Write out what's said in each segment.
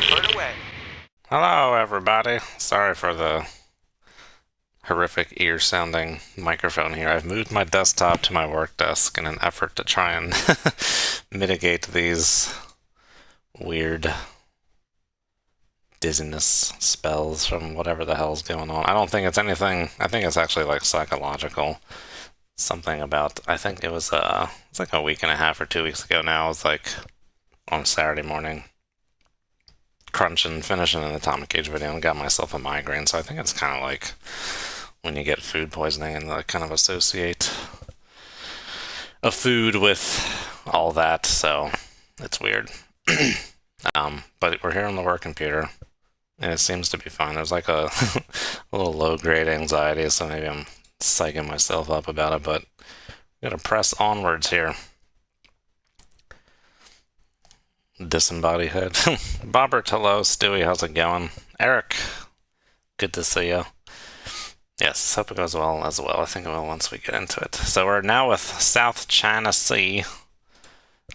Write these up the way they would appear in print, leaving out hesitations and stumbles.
Bird away. Hello, everybody. Sorry for the horrific ear-sounding microphone here. I've moved my desktop to my work desk in an effort to try and mitigate these weird dizziness spells from whatever the hell's going on. I don't think it's anything. I think it's actually like psychological. Something about, I think it was it's like a week and a half or 2 weeks ago now. It was like on Saturday morning, crunching, finishing an Atomic Age video and got myself a migraine. So I think it's kind of like when you get food poisoning and like kind of associate a food with all that. So it's weird. But we're here on the work computer and it seems to be fine. There's like a little low-grade anxiety, so maybe I'm psyching myself up about it, but I'm gonna press onwards here. Disembodied head. Bobbert, hello. Stewie, how's it going? Eric, good to see you. Yes, hope it goes well as well. I think it will once we get into it. So we're now with South China Sea.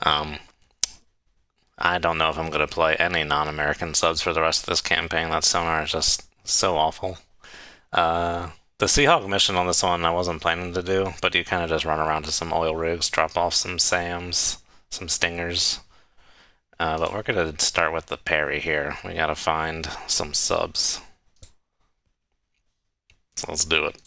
I don't know if I'm going to play any non-American subs for the rest of this campaign. That sonar is just so awful. The Seahawk mission on this one I wasn't planning to do, but you kind of just run around to some oil rigs, drop off some SAMs, some Stingers. But we're going to start with the Perry here. We got to find some subs. So let's do it.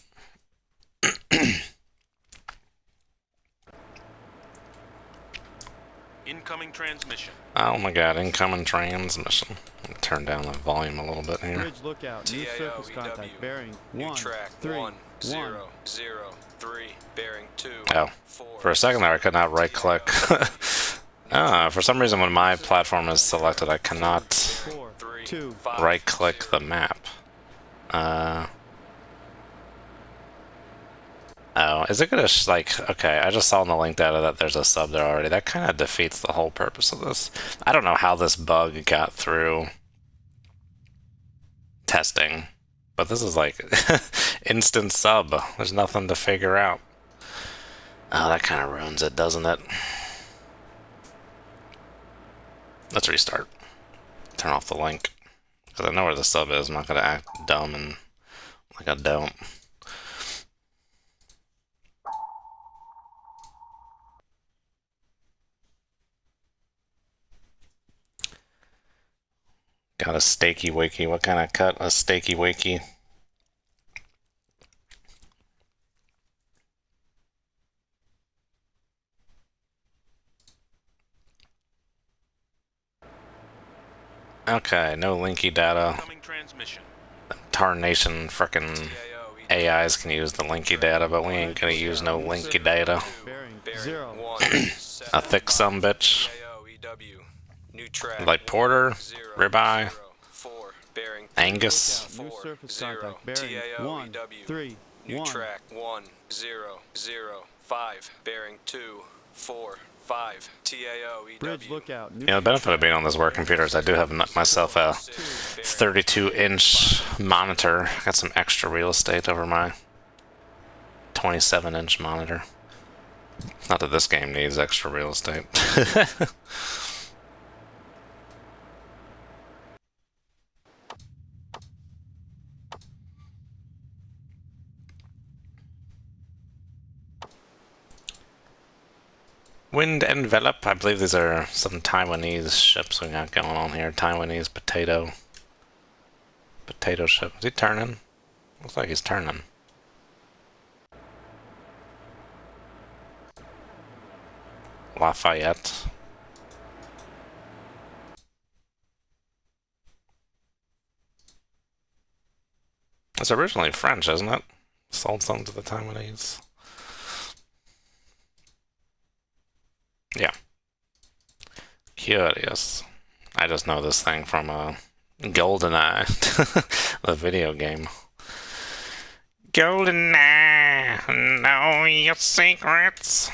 Incoming transmission. Oh my god, incoming transmission. I'll turn down the volume a little bit here. Bridge lookout, new surface contact bearing New track 1003, bearing 2. Oh, for a second there I could not right click. For some reason when my platform is selected I cannot right click the map. Oh, is it gonna okay, I just saw in the link data that there's a sub there already. That kind of defeats the whole purpose of this. I don't know how this bug got through testing, but this is like instant sub. There's nothing to figure out. Oh, that kind of ruins it, doesn't it? Let's restart. Turn off the link. Because I know where the sub is. I'm not gonna act dumb and like I don't. Got a steaky wakey. What kind of cut? A steaky wakey. Okay, no linky data. Tarnation frickin' AIs can use the linky data, but we ain't gonna use no linky data. A thick some bitch. Like Porter, Ribeye, Angus. new surface contact bearing 131. New track 1005, bearing 245. TAO EW. Bridge lookout. You know, the benefit of being on this work computer is I do have myself a 32-inch monitor. Got some extra real estate over my 27-inch monitor. Not that this game needs extra real estate. Wind envelop. I believe these are some Taiwanese ships we got going on here. Taiwanese potato ship. Is he turning? Looks like he's turning. Lafayette. It's originally French, isn't it? Sold some to the Taiwanese. Yeah. Curious. I just know this thing from GoldenEye, the video game. GoldenEye, know your secrets.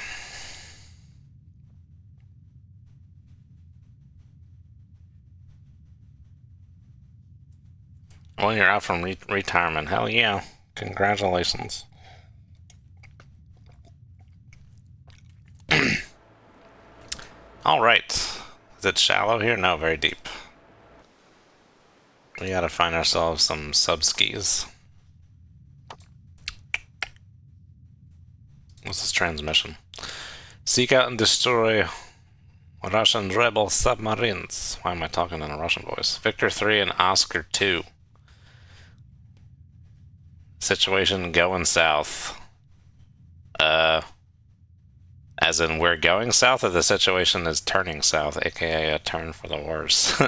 Well, you're out from retirement. Hell yeah. Congratulations. All right. it shallow here? No, very deep. We gotta find ourselves some sub-skis. What's this transmission? Seek out and destroy Russian rebel submarines. Why am I talking in a Russian voice? Victor 3 and Oscar 2. Situation going south. As in we're going south, or the situation is turning south, aka a turn for the worse.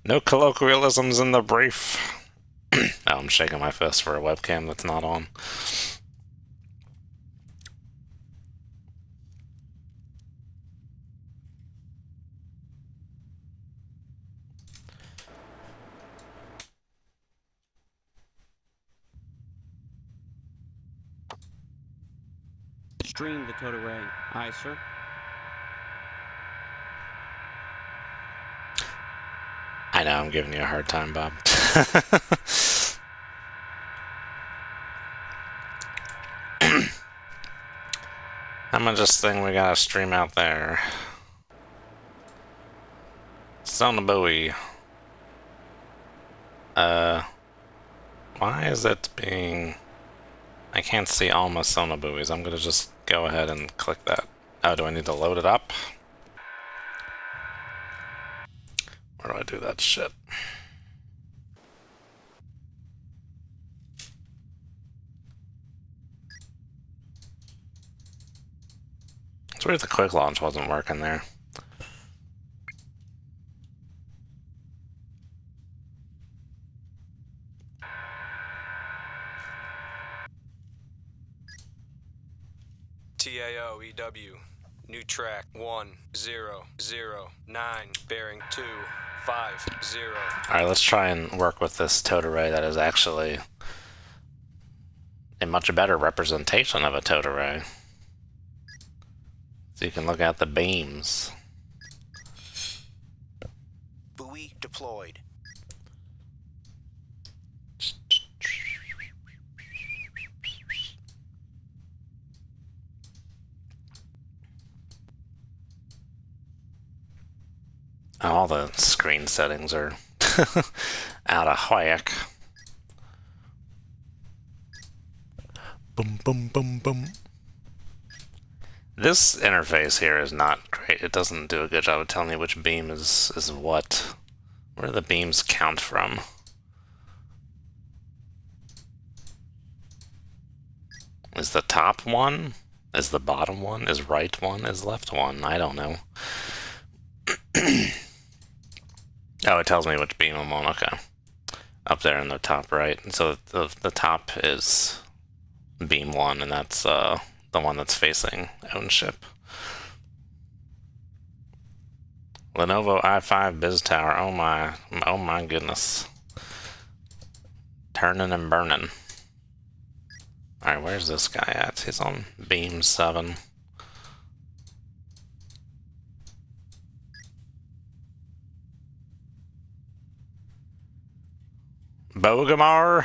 No colloquialisms in the brief. Oh, I'm shaking my fist for a webcam that's not on. Stream the total ray. Aye, sir. I know, I'm giving you a hard time, Bob. How much this thing we gotta stream out there? Sonabuoy. Why is it being... I can't see all my sonabuoys. I'm gonna just go ahead and click that. Oh, do I need to load it up? Where do I do that shit? It's weird the quick launch wasn't working there. TAO EW. New track 1009. Bearing 250. Alright, let's try and work with this towed array that is actually a much better representation of a towed array. So you can look at the beams. Buoy deployed. All the screen settings are out of whack. Boom, boom, boom, boom. This interface here is not great. It doesn't do a good job of telling me which beam is what. Where do the beams count from? Is the top one? Is the bottom one? Is right one? Is left one? I don't know. Oh, it tells me which beam I'm on. Okay. Up there in the top right. So the top is beam 1, and that's the one that's facing own ship. Lenovo i5 Biz Tower. Oh my goodness. Turning and burning. Alright, where's this guy at? He's on beam 7. Bogamar.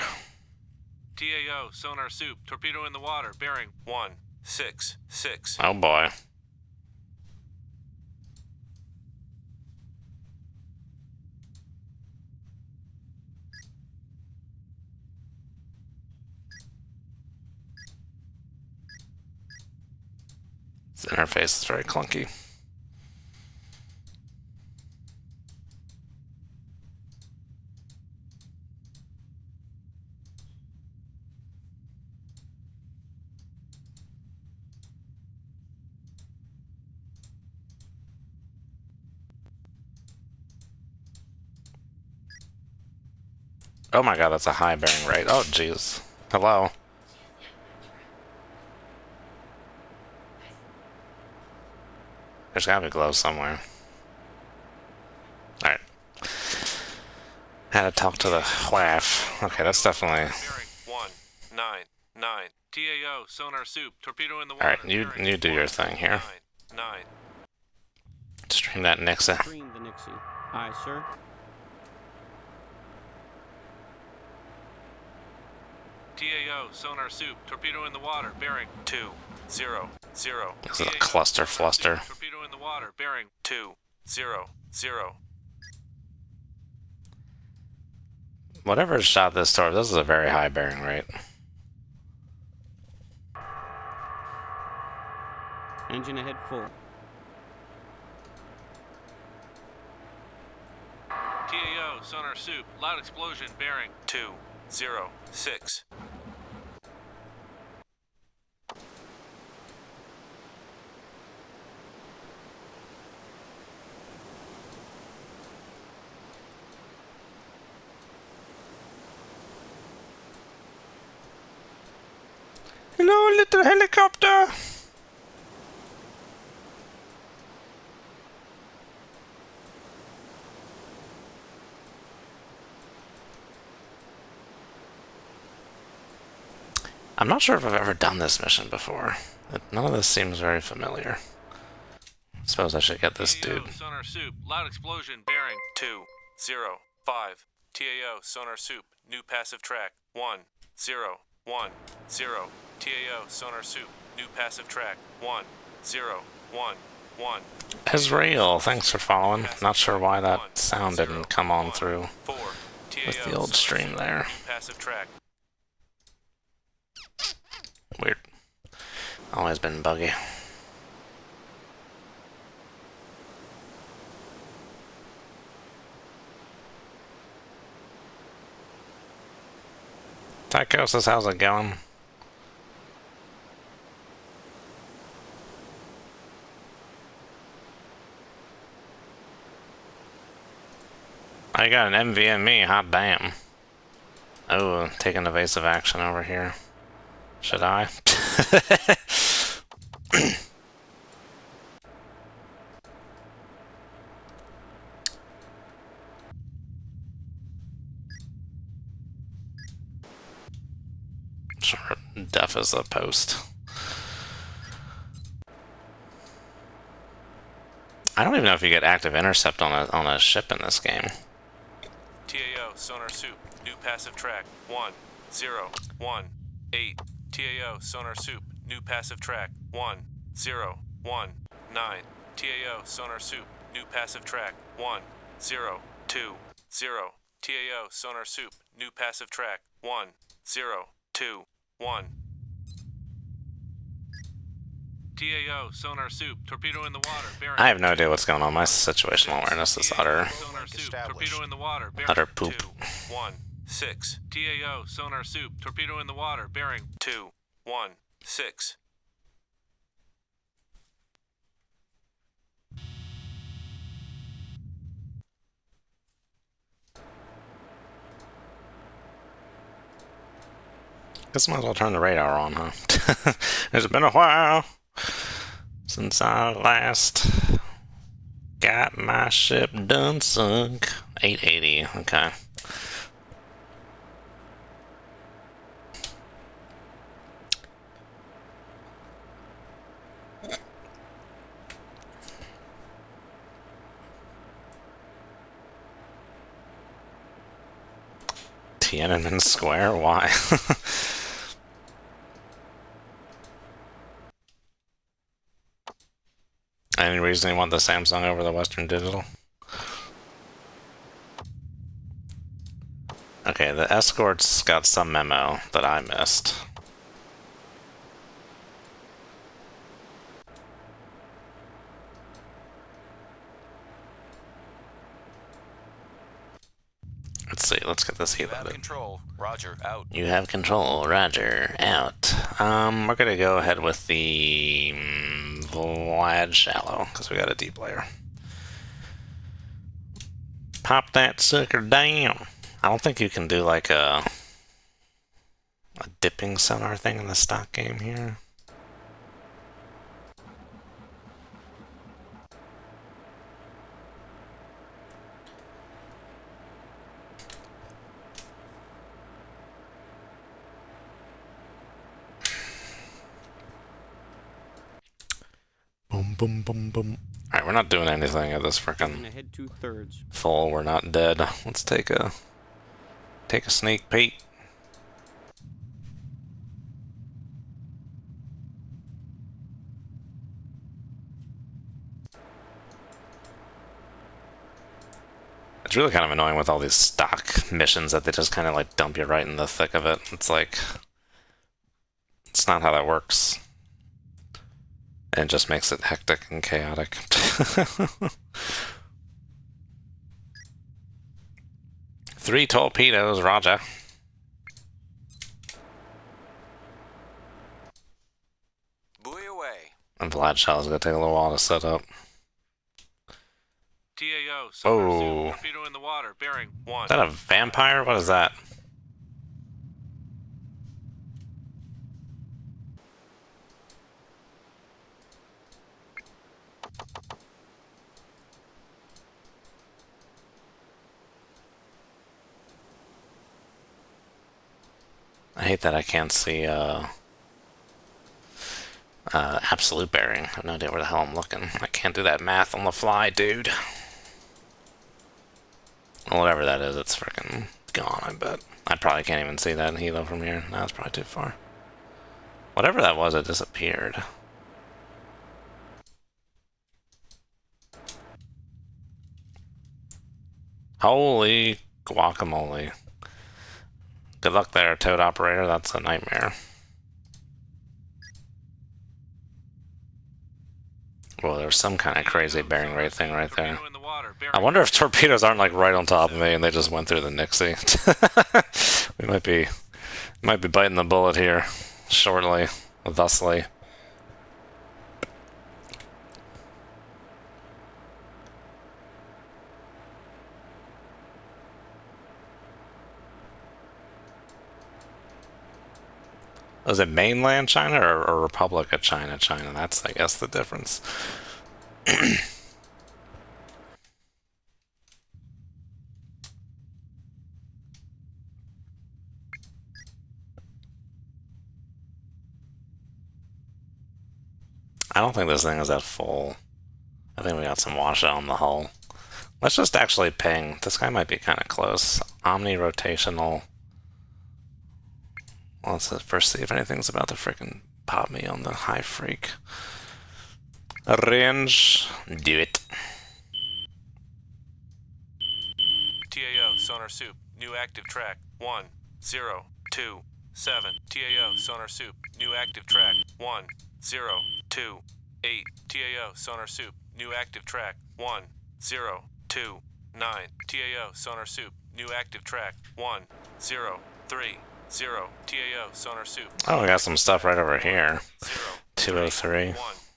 TAO, sonar soup, torpedo in the water, bearing 166. Oh boy. This interface is very clunky. Oh my god, that's a high bearing rate. Oh jeez. Hello. There's gotta be glow somewhere. Alright. Had to talk to the WAF. Okay, that's definitely... Bearing 199. TAO, sonar soup, torpedo in the water. Alright, you do your thing here. 9. Stream that Nixa. Stream the Nixie. Aye, sir. TAO, sonar soup, torpedo in the water, bearing 200. This is a cluster fluster. Torpedo in the water, bearing 200. 0, 0. Whatever shot this torp, this is a very high bearing rate. Engine ahead full. TAO, sonar soup, loud explosion, bearing 2, 0, 6. Hello, little helicopter! I'm not sure if I've ever done this mission before. None of this seems very familiar. Suppose I should get this TAO, dude. sonar soup, loud explosion, bearing 2, 0, 5. TAO, sonar soup, new passive track 1, 0, 1, 0. TAO, sonar soup, new passive track 1, 0, 1, 1. Israel, thanks for following. Not sure why that sound didn't come on through 4. with the old stream there. Passive track. Weird. Always been buggy. Tychosis, how's it going? I got an MVME, hot damn. Oh, taking evasive action over here. Should I? Sure, deaf as a post. I don't even know if you get active intercept on a ship in this game. TAO, sonar soup, new passive track 1, 0, 1, 8. TAO, sonar soup, new passive track 1, 0, 1, 9. TAO, sonar soup, new passive track 1, 0, 2, 0. TAO, sonar soup, new passive track 1, 0, 2, 1. TAO, sonar soup, torpedo in the water, bearing. I have no idea what's going on. My situational awareness is utter Sonar soup, torpedo in the water, bearing Utter poop. 2, 1, 6. TAO, sonar soup, torpedo in the water, bearing 2, 1, 6. Guess I might as well turn the radar on, huh? It's been a while since I last got my ship done sunk. 880, okay. Tiananmen Square? Why? Any reason you want the Samsung over the Western Digital? Okay, the escorts got some memo that I missed. Let's see, let's get this heat You have loaded. control. Roger. Out. You have control, roger, out. We're gonna go ahead with the Vlad Shallow, because we got a deep layer. Pop that sucker down. I don't think you can do like a dipping sonar thing in the stock game here. Boom, boom, boom, boom. Alright, we're not doing anything at this Engine frickin' ahead 2/3. full. We're not dead. Let's take a sneak peek. It's really kind of annoying with all these stock missions that they just kind of like dump you right in the thick of it. It's like, it's not how that works. And it just makes it hectic and chaotic. Three torpedoes, Roger. Buoy away. And Vlad Shell's gonna take a little while to set up. TAO, sonar Oh. soup, torpedo in the water, bearing 1. Is that a vampire? What is that? I hate that I can't see absolute bearing. I have no idea where the hell I'm looking. I can't do that math on the fly, dude. Well, whatever that is, it's freaking gone, I bet. I probably can't even see that in Hilo from here. No, it's probably too far. Whatever that was, it disappeared. Holy guacamole. Good luck there, Toad Operator. That's a nightmare. Well, there's some kind of crazy bearing rate thing right there. Torpedo in the water, bearing I wonder if torpedoes aren't like right on top of me and they just went through the Nixie. We might be biting the bullet here shortly, thusly. Was it mainland China or Republic of China? China, that's, I guess, the difference. I don't think this thing is at full. I think we got some washout on the hull. Let's just actually ping. This guy might be kind of close. Omni-rotational. Well, let's first see if anything's about to freaking pop me on the high freak. Range. Do it. TAO, sonar soup, new active track, 1, 0, 2, 7. TAO, sonar soup, new active track, 1, 0, 2, 8. TAO, sonar soup, new active track, 1, 0, 2, 9. TAO, sonar soup, new active track, 1, 0, 3, 0. TAO, sonar soup. Oh, we got some stuff right over here. 0, 203. 1.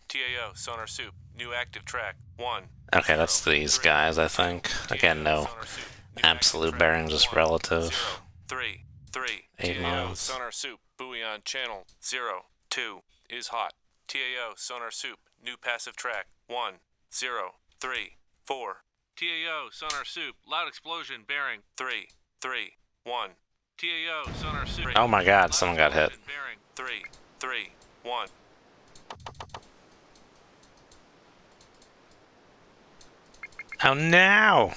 TAO, sonar soup, new active track, 1. Okay, that's these guys, I think. Again, no absolute bearing, just relative. 3, 8 TAO, miles. sonar soup, buoy on channel, 0, 2, is hot. TAO, sonar soup, new passive track, 1, 0, 3, 4. TAO, sonar soup, loud explosion, bearing, 3, 1. TAO, sonar soup. Oh my god, someone got hit. Bearing, 3, 1. Oh no!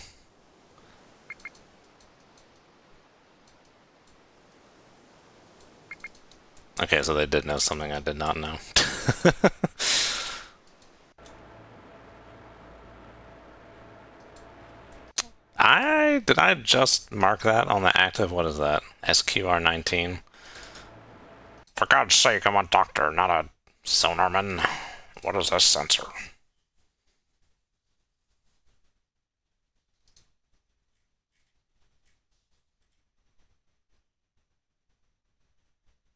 Okay, so they did know something I did not know. Did I just mark that on the active? What is that? SQR-19? For God's sake, I'm a doctor, not a sonarman. What is this sensor?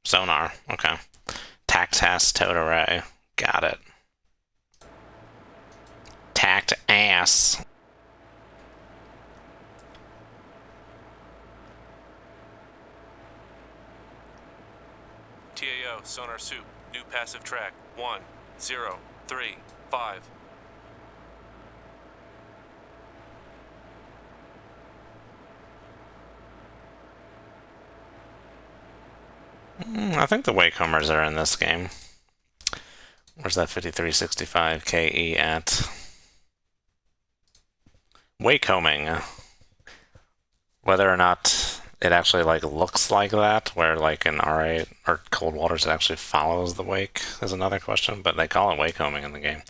Sonar, okay. TACTAS towed array. Got it. Tact ass. TAO, sonar soup, new passive track, 1, 0, 3, 5. I think the Waycomers are in this game. Where's that 5365 KE at? Waycoming. Whether or not it actually like looks like that, where like in R8 or Cold Waters it actually follows the wake is another question, but they call it waycombing in the game.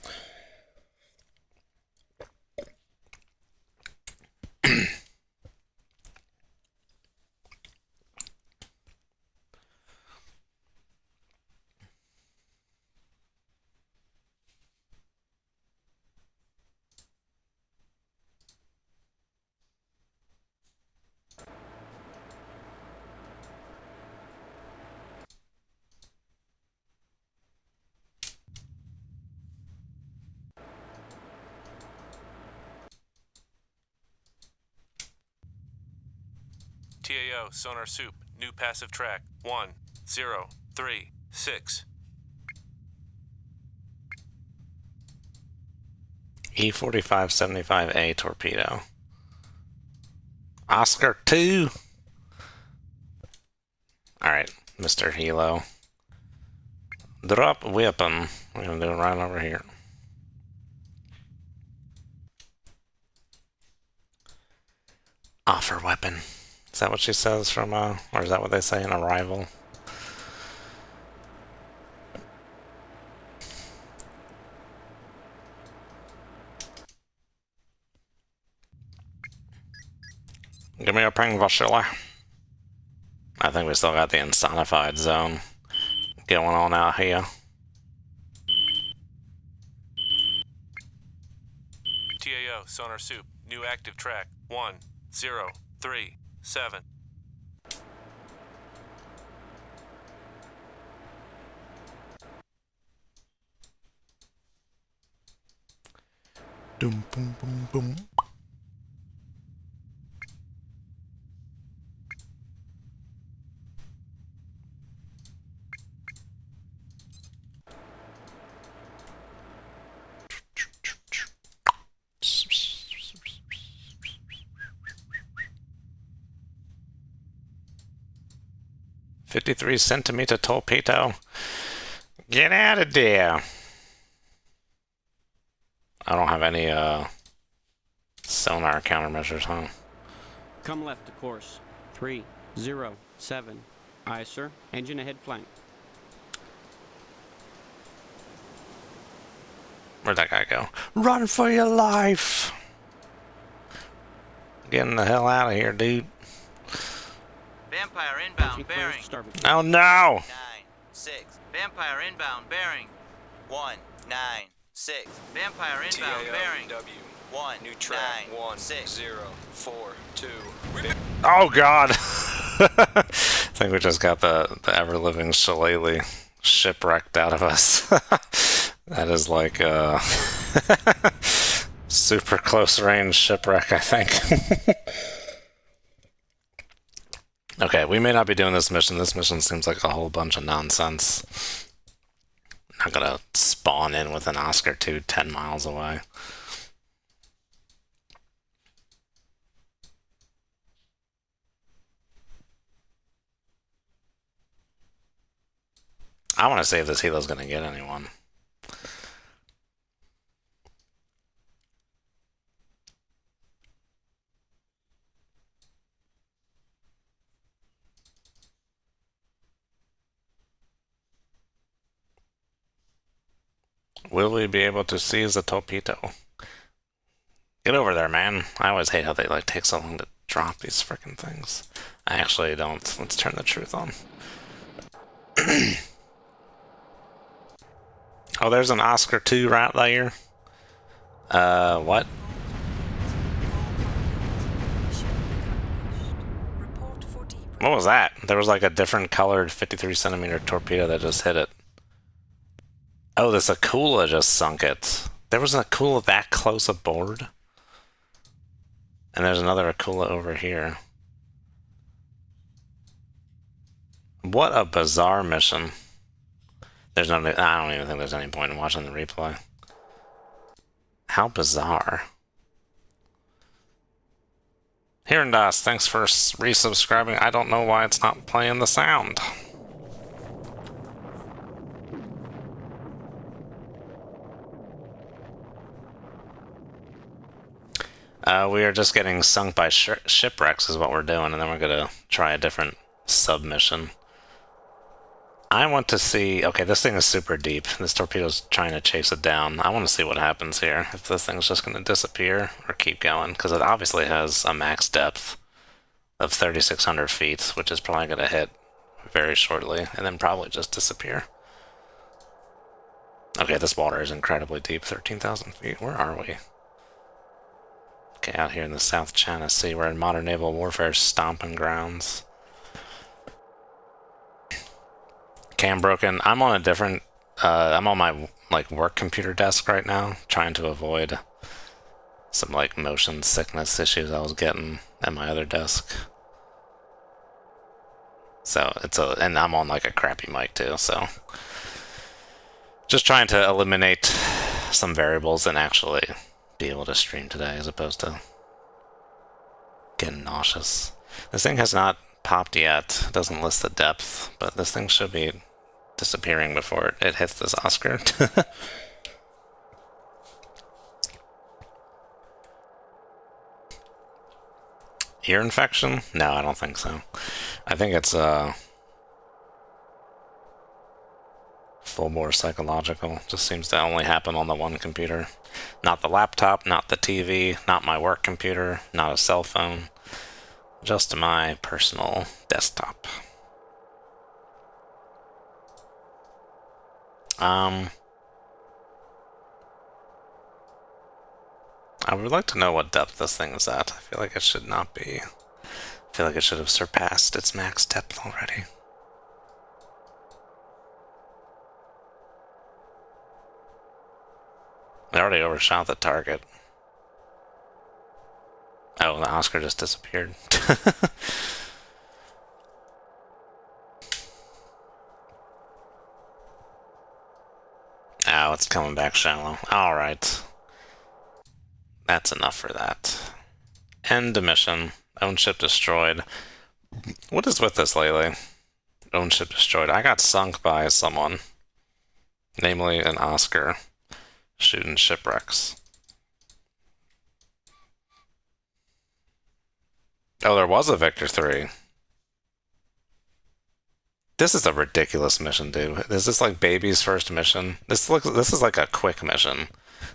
TAO, sonar soup, new passive track, 1, 0, 3, 6. E4575A torpedo. Oscar 2. Alright, Mr. Hilo. Drop weapon. We're gonna do it right over here. Offer weapon. Is that what she says from, or is that what they say in Arrival? Give me a ping, Vasilla. I think we still got the insonified zone going on out here. TAO, sonar soup, new active track, 1, 0, 3, 7. Boom, boom, boom, boom. "53-centimeter torpedo. Get out of there." I don't have any sonar countermeasures, huh? Come left to course. 307. Aye, sir. Engine ahead flank. Where'd that guy go? Run for your life! Getting the hell out of here, dude. Vampire inbound Approaching bearing. clearance, starboard. Oh no! 9, 6. Vampire inbound bearing. 1, 9, 6. Vampire inbound bearing. W. 1, New track 9, 1, 6. 0, 4, 2. Oh god! I think we just got the ever-living shillelagh shipwrecked out of us. That is like super close range shipwreck, I think. Okay, we may not be doing this mission. This mission seems like a whole bunch of nonsense. I'm not gonna spawn in with an Oscar 2 10 miles away. I want to see if this helo's gonna get anyone. Will we be able to seize the torpedo? Get over there, man. I always hate how they like take so long to drop these freaking things. I actually don't. Let's turn the truth on. Oh, there's an Oscar 2 right there. What? What was that? There was like a different colored 53-centimeter torpedo that just hit it. Oh, this Akula just sunk it. There was an Akula that close aboard? And there's another Akula over here. What a bizarre mission. There's no... I don't even think there's any point in watching the replay. How bizarre. Here and us, thanks for resubscribing. I don't know why it's not playing the sound. We are just getting sunk by shipwrecks is what we're doing, and then we're going to try a different submission. I want to see... Okay, this thing is super deep. This torpedo's trying to chase it down. I want to see what happens here. If this thing's just going to disappear or keep going, because it obviously has a max depth of 3,600 feet, which is probably going to hit very shortly, and then probably just disappear. Okay, this water is incredibly deep. 13,000 feet. Where are we? Okay, out here in the South China Sea, we're in modern naval warfare's stomping grounds. Cam broken. I'm on a different, I'm on my, like, work computer desk right now, trying to avoid some, like, motion sickness issues I was getting at my other desk. So and I'm on like a crappy mic too, so just trying to eliminate some variables and actually be able to stream today as opposed to getting nauseous. This thing has not popped yet. It doesn't list the depth, but this thing should be disappearing before it hits this Oscar. Ear infection? No, I don't think so. I think it's full bore psychological. Just seems to only happen on the one computer. Not the laptop, not the TV, not my work computer, not a cell phone. Just my personal desktop. I would like to know what depth this thing is at. I feel like it should not be. I feel like it should have surpassed its max depth already. They already overshot the target. Oh, the Oscar just disappeared. Oh, it's coming back shallow. Alright. That's enough for that. End mission. Own ship destroyed. What is with this lately? Own ship destroyed. I got sunk by someone. Namely an Oscar. Shooting shipwrecks. Oh, there was a Victor 3. This is a ridiculous mission, dude. Is this like baby's first mission? This is like a quick mission.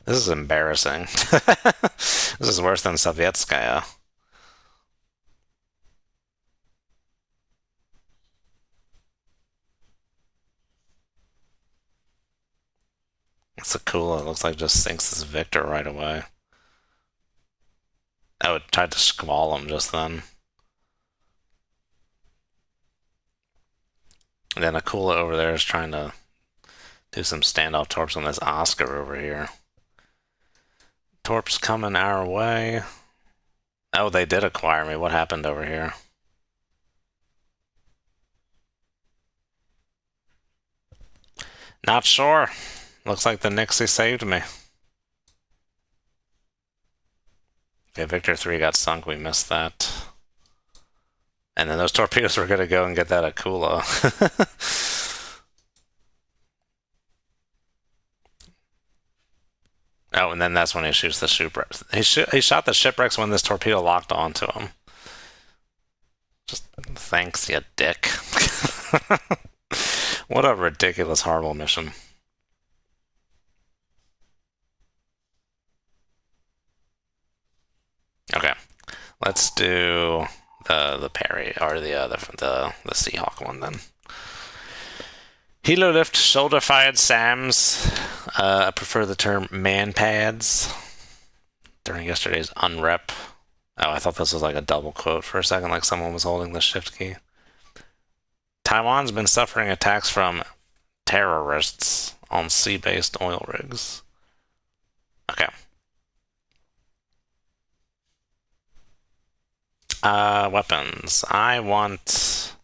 This is embarrassing. This is worse than Sovietskaya. It's a cool. It looks like it just sinks this Victor right away. I would try to squall him just then. And then Akula over there is trying to do some standoff torps on this Oscar over here. Torps coming our way. Oh, they did acquire me. What happened over here? Not sure. Looks like the Nixie saved me. Okay, Victor 3 got sunk. We missed that. And then those torpedoes were going to go and get that Akula. Oh, and then that's when he shoots the shipwrecks. He shot the shipwrecks when this torpedo locked onto him. Just thanks, you dick. What a ridiculous, horrible mission. Okay, let's do the parry or the Seahawk one then. Helo lift shoulder fired SAMs. I prefer the term man pads. During yesterday's unrep. Oh, I thought this was like a double quote for a second, like someone was holding the shift key. Taiwan's been suffering attacks from terrorists on sea-based oil rigs. Okay. Weapons. I want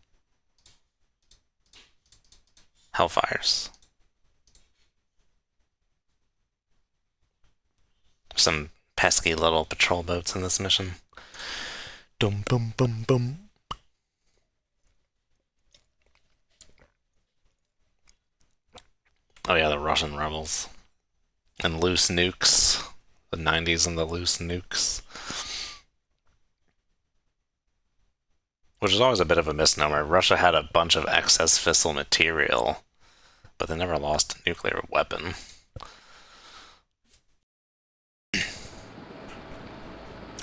Hellfires. Some pesky little patrol boats in this mission. Dum bum bum bum. Oh yeah, the Russian rebels. And loose nukes. The 90s and the loose nukes. Which is always a bit of a misnomer. Russia had a bunch of excess fissile material, but they never lost a nuclear weapon.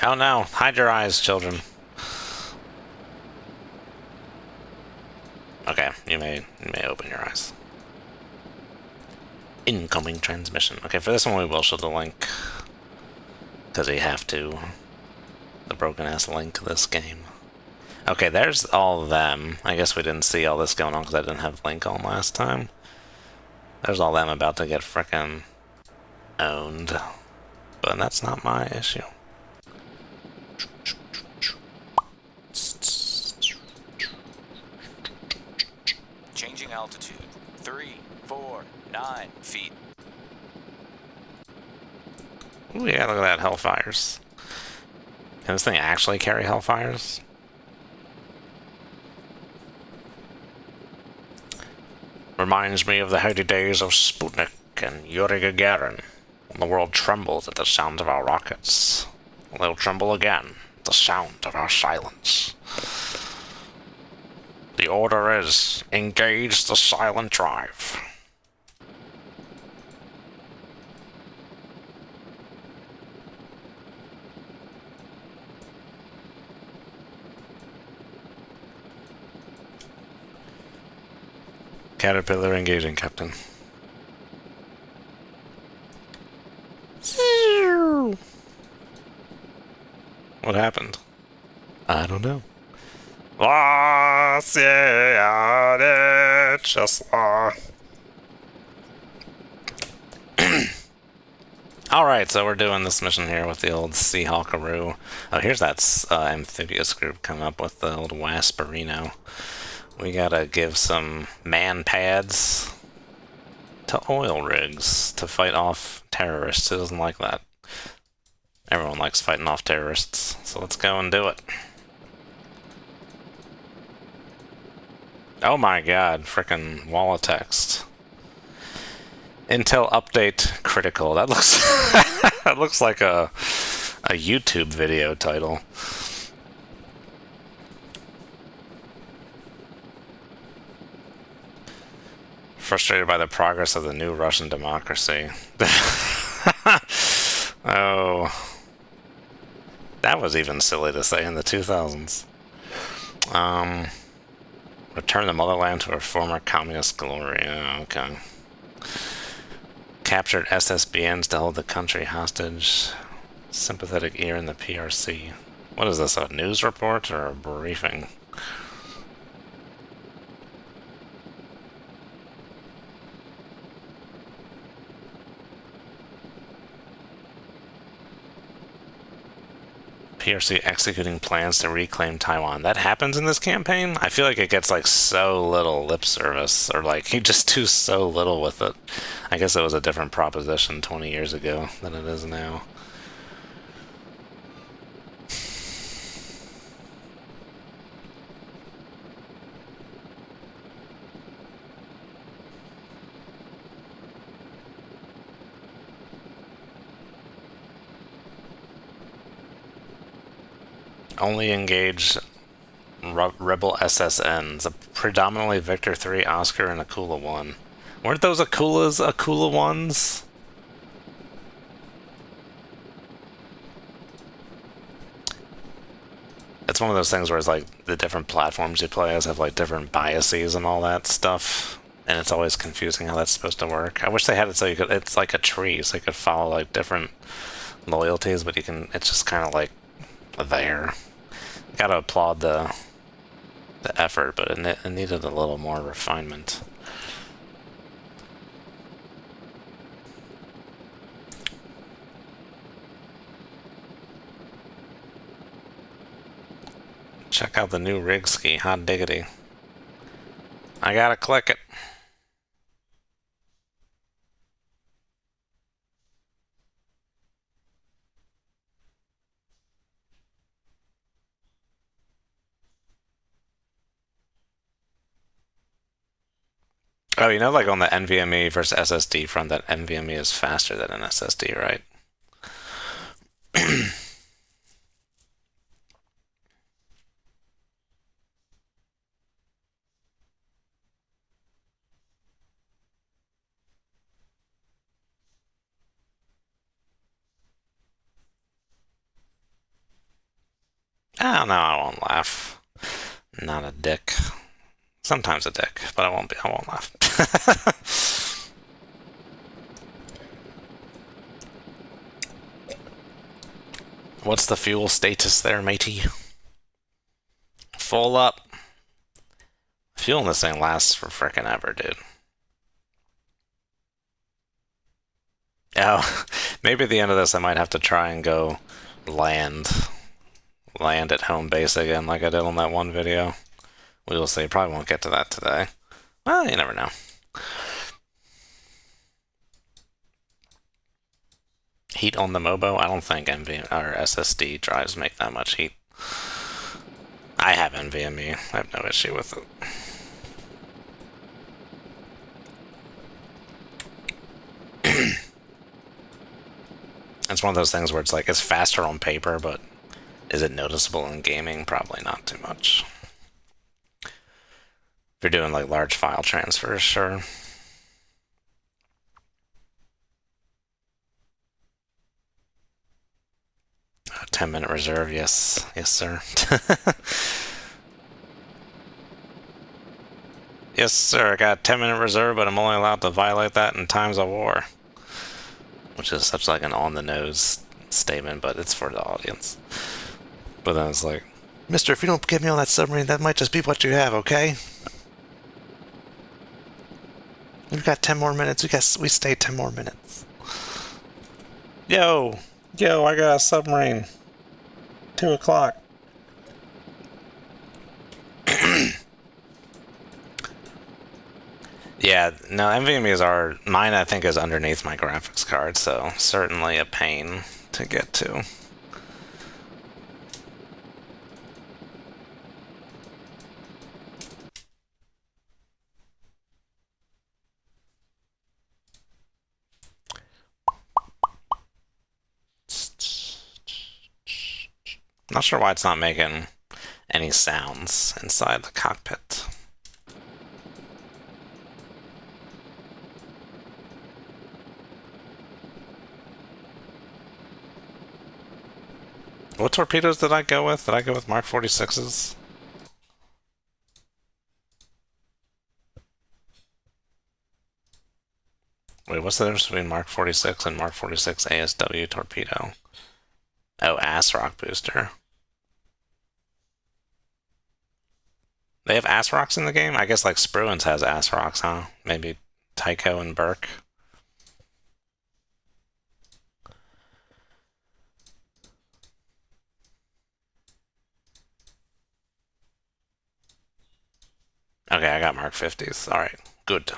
Oh no, hide your eyes, children. Okay, you may open your eyes. Incoming transmission. Okay, for this one we will show the link. Because we have to. The broken-ass link this game. Okay, there's all of them. I guess we didn't see all this going on because I didn't have link on last time. There's all them about to get frickin' owned. But that's not my issue. Ooh, yeah, look at that, Hellfires. Can this thing actually carry Hellfires? Reminds me of the heady days of Sputnik and Yuri Gagarin. When the world trembles at the sound of our rockets. They'll tremble again at the sound of our silence. The order is, engage the silent drive. Caterpillar engaging, Captain. What happened? I don't know. Alright, so we're doing this mission here with the old Seahawkaroo. Oh, here's that amphibious group coming up with the old Wasperino. We gotta give some man pads to oil rigs to fight off terrorists. Who doesn't like that? Everyone likes fighting off terrorists, so let's go and do it. Oh my god, frickin' wall of text. Intel update critical. That looks that looks like a YouTube video title. Frustrated by the progress of the new Russian democracy. Oh. That was even silly to say in the 2000s. Return the motherland to her former communist glory. Oh, okay. Captured SSBNs to hold the country hostage. Sympathetic ear in the PRC. What is this, a news report or a briefing? PRC executing plans to reclaim Taiwan. That happens in this campaign? I feel like it gets like so little lip service, or like he just do so little with it. I guess it was a different proposition 20 years ago than it is now. Only engage Rebel SSNs, a predominantly Victor 3, Oscar, and Akula 1. Weren't those Akula ones? It's one of those things where it's like the different platforms you play as have like different biases and all that stuff, and it's always confusing how that's supposed to work. I wish they had it so you could, it's like a tree, so you could follow like different loyalties, but you can, it's just kind of like there. Gotta applaud the effort, but it needed a little more refinement. Check out the new rig ski, hot diggity. I gotta click it. Oh, you know, like on the NVMe versus SSD front, that NVMe is faster than an SSD, right? Oh, no, I won't laugh. Not a dick. Sometimes a dick, but I won't laugh. What's the fuel status there, matey? Full up. Fuel in this thing lasts for frickin' ever, dude. Oh, maybe at the end of this I might have to try and go land at home base again like I did on that one video. We will see. Probably won't get to that today. Well, you never know. Heat on the Mobo? I don't think NVMe or SSD drives make that much heat. I have NVMe. I have no issue with it. It's one of those things where it's like, it's faster on paper, but is it noticeable in gaming? Probably not too much. If you're doing like large file transfers, sure. 10-minute reserve, yes. Yes, sir. Yes, sir, I got a 10-minute reserve, but I'm only allowed to violate that in times of war. Which is such like an on-the-nose statement, but it's for the audience. But then it's like, Mister, if you don't get me on that submarine, that might just be what you have, okay? We've got 10 more minutes. We stay 10 more minutes. Yo, I got a submarine. 2 o'clock. Yeah, no, NVMe's are mine. I think is underneath my graphics card, so certainly a pain to get to. Not sure why it's not making any sounds inside the cockpit. What torpedoes did I go with? Did I go with Mark 46s? Wait, what's the difference between Mark 46 and Mark 46 ASW torpedo? Oh, ASRock booster. They have ASRocks in the game? I guess like Spruance has ASRocks, huh? Maybe Tycho and Burke. Okay, I got Mark 50s. Alright, good.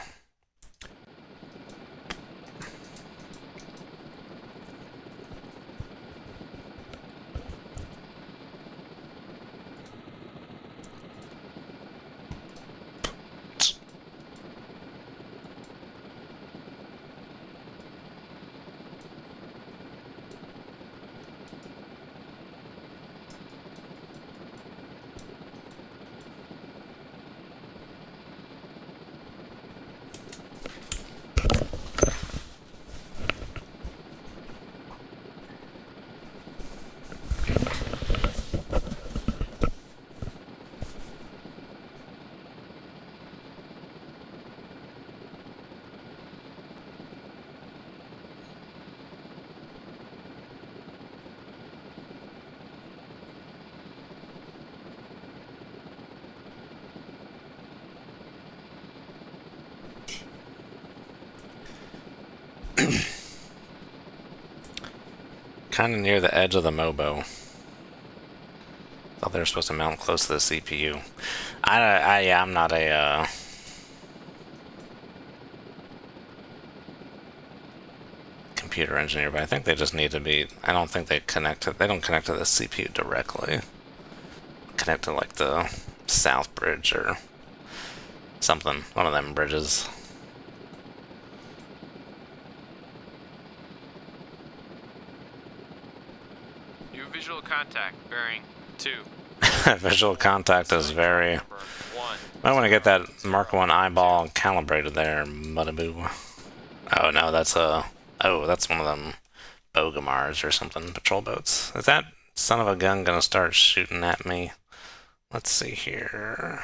Kind of near the edge of the Mobo. Thought they were supposed to mount close to the CPU. Yeah, I'm not a computer engineer, but I think they just need to be. I don't think they connect to. They don't connect to the CPU directly. Connect to like the South Bridge or something. One of them bridges. Visual contact, bearing 2. Visual contact is very... Might want to get that Mark 1 eyeball calibrated there, Mudaboo. Oh no, that's a... Oh, that's one of them Bogamars or something, patrol boats. Is that son of a gun gonna start shooting at me? Let's see here...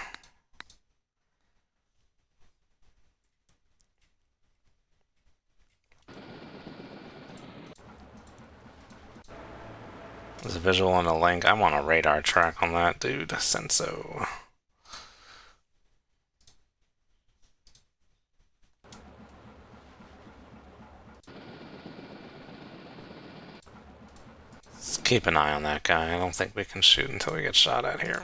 There's a visual on the link. I want a radar track on that, dude. Senso. Let's keep an eye on that guy. I don't think we can shoot until we get shot at here.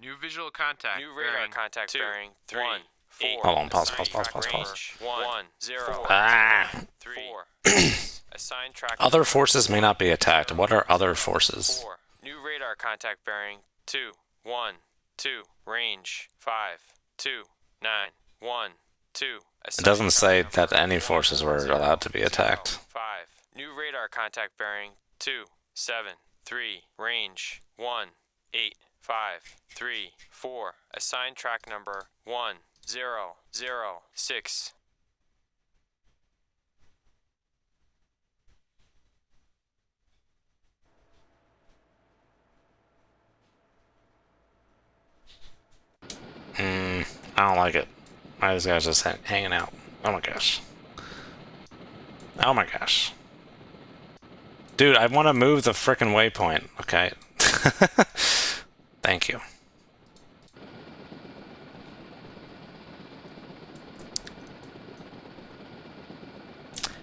New visual Visual contact. New radar bearing contact 2, bearing 3, 1, 4. Hold on, pause. Assigned track Pause. range 1, 0, Ah. 3. Assigned track Other number forces may not be attacked. 0, What are other 0, forces? 4. New radar contact bearing 2, 1, 2. Range 5, 2, 9, 1, 2. It doesn't say Assigned track that number any 1, forces were 0, allowed to be 0, attacked. 5. New radar contact bearing 2, 7, 3. Range 1, 8, 5, 3, 4. Assigned track number 1, 0, 0, 6. I don't like it. Why are these guys just hanging out? Oh my gosh. Oh my gosh. Dude, I want to move the frickin' waypoint, okay? Thank you.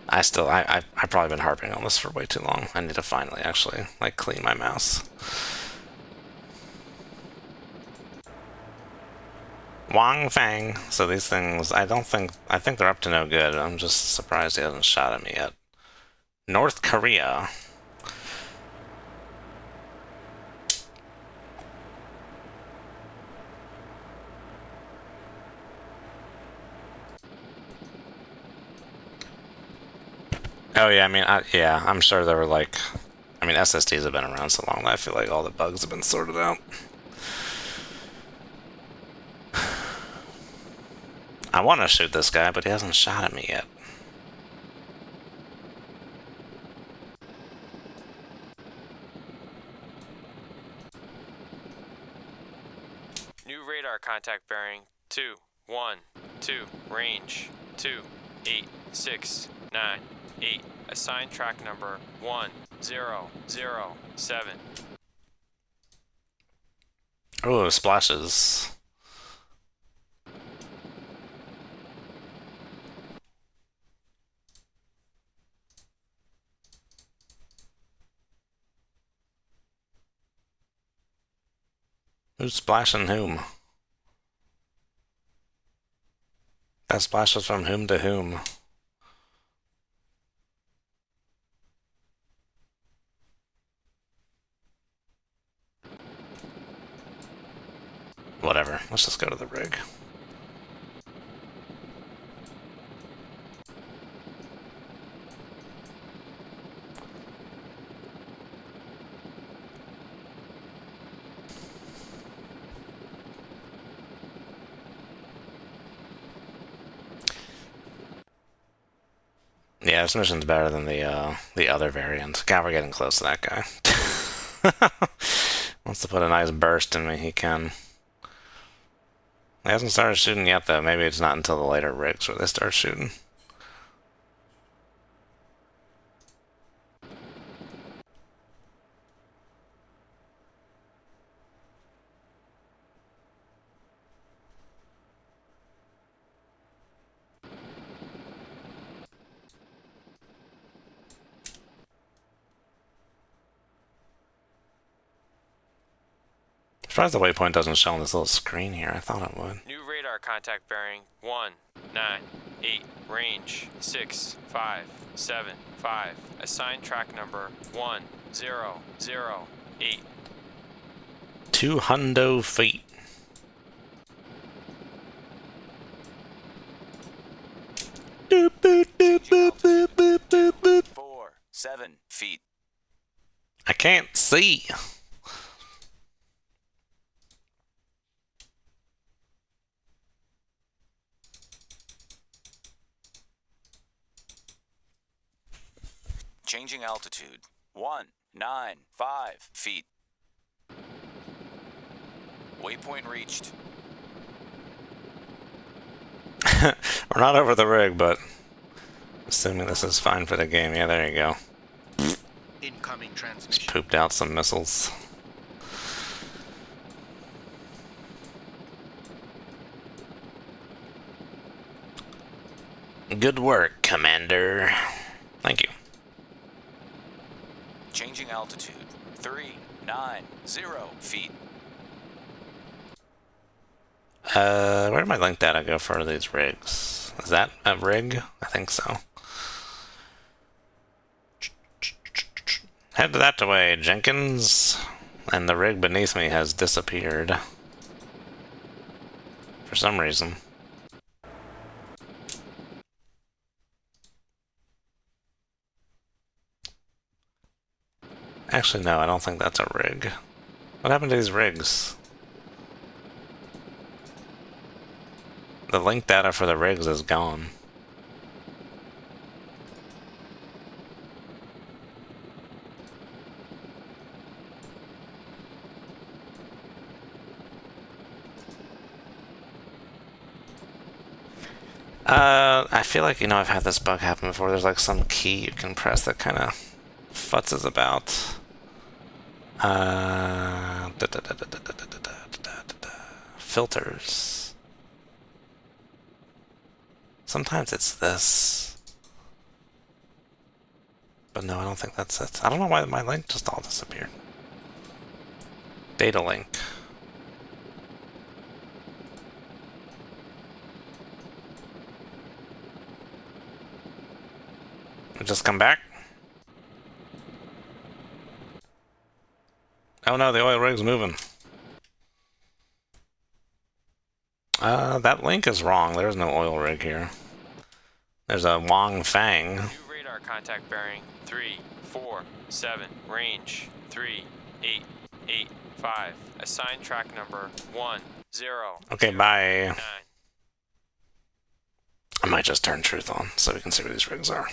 I've probably been harping on this for way too long. I need to finally actually, like, clean my mouse. Wang Fang. So these things, I think they're up to no good. I'm just surprised he hasn't shot at me yet. North Korea. Oh yeah, I mean, yeah, I'm sure there were like, I mean, SSDs have been around so long that I feel like all the bugs have been sorted out. I want to shoot this guy, but he hasn't shot at me yet. New radar contact bearing 2, 1, 2. Range 2, 8, 6, 9, 8. Assigned track number 1, 0, 0, 7. Oh, splashes. Who's splashing whom? That splashes from whom to whom? Whatever, let's just go to the rig. Yeah, this mission's better than the other variant. God, we're getting close to that guy. Wants to put a nice burst in me, he can. He hasn't started shooting yet, though. Maybe it's not until the later rigs where they start shooting. Surprised the waypoint doesn't show on this little screen here. I thought it would. New radar contact bearing 1, 9, 8. Range 6, 5, 7, 5. Assigned track number 1, 0, 0, 8. 200 feet. Doop, boop, doop, boop, boop, boop, boop, boop. 4, 7 feet. I can't see. Changing altitude. 195 feet. Waypoint reached. We're not over the rig, but assuming this is fine for the game. Yeah, there you go. Incoming Just transmission. pooped out some missiles. Good work, Commander. Thank you. Changing altitude. 390 feet. Where did my link data go for these rigs? Is that a rig? I think so. Head that way, Jenkins. And the rig beneath me has disappeared. For some reason. Actually, no, I don't think that's a rig. What happened to these rigs? The link data for the rigs is gone. I feel like, you know, I've had this bug happen before. There's like some key you can press that kind of futzes about. Filters. Sometimes it's this. But no, I don't think that's it. I don't know why my link just all disappeared. Data link. Just come back. Oh no, the oil rig's moving. That link is wrong. There's no oil rig here. There's a Wang Fang. New radar contact bearing 347. Range 3885. Assigned track number 10. Okay, bye. 9. I might just turn truth on so we can see where these rigs are.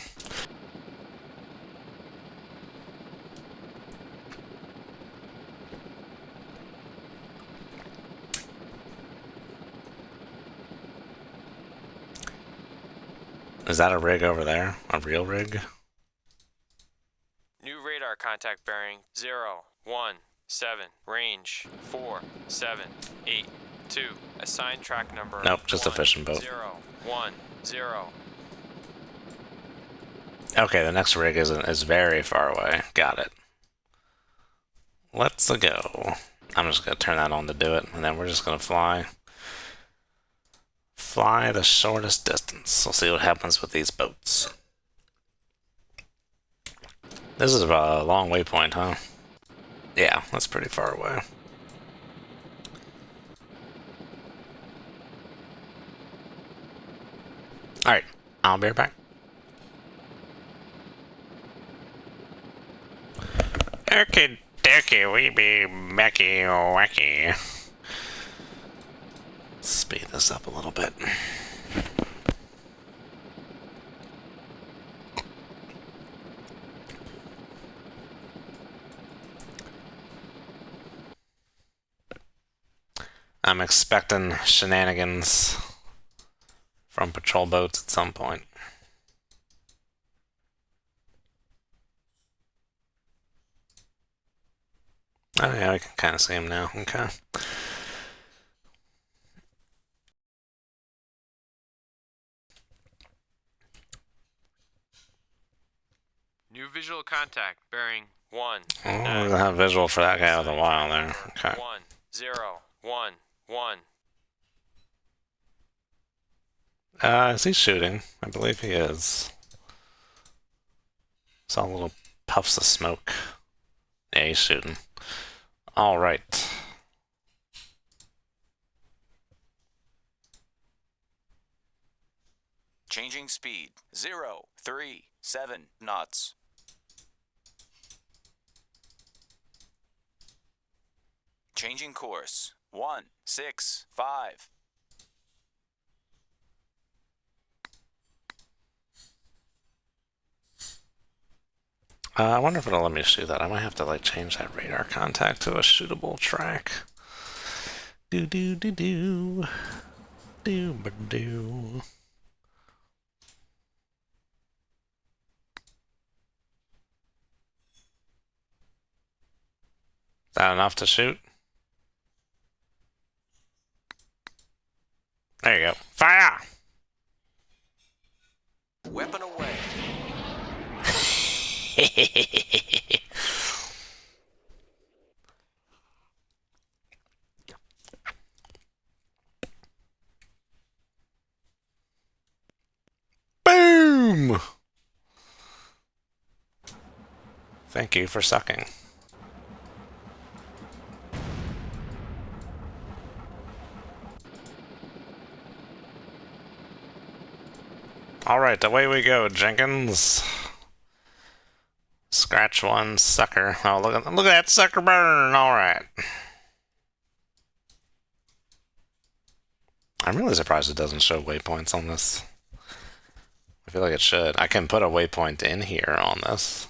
Is that a rig over there? A real rig? New radar contact bearing 017. Range 4782. Assigned track number. Nope, just a fishing boat. 010. Okay, the next rig is very far away. Got it. Let's go. I'm just gonna turn that on to do it, and then we're just gonna fly. Fly the shortest distance. We'll see what happens with these boats. This is a long waypoint, huh? Yeah, that's pretty far away. Alright, I'll be right back. Okay, dokie, we be Becky wacky. Speed this up a little bit. I'm expecting shenanigans from patrol boats at some point. Oh yeah, we can kind of see him now. Okay. New visual contact bearing 1. Oh, we're gonna have visual for that guy with a while there. Okay. 1011. Is he shooting? I believe he is. Saw little puffs of smoke. Yeah, he's shooting. All right. Changing speed. 037 knots. Changing course. 165. I wonder if it'll let me shoot that. I might have to like change that radar contact to a shootable track. Do do do do. Do ba do. Is that enough to shoot? There you go. Fire! Weapon away. Boom! Thank you for sucking. Alright, away we go, Jenkins. Scratch one, sucker. Oh, look at that sucker burn! Alright. I'm really surprised it doesn't show waypoints on this. I feel like it should. I can put a waypoint in here on this.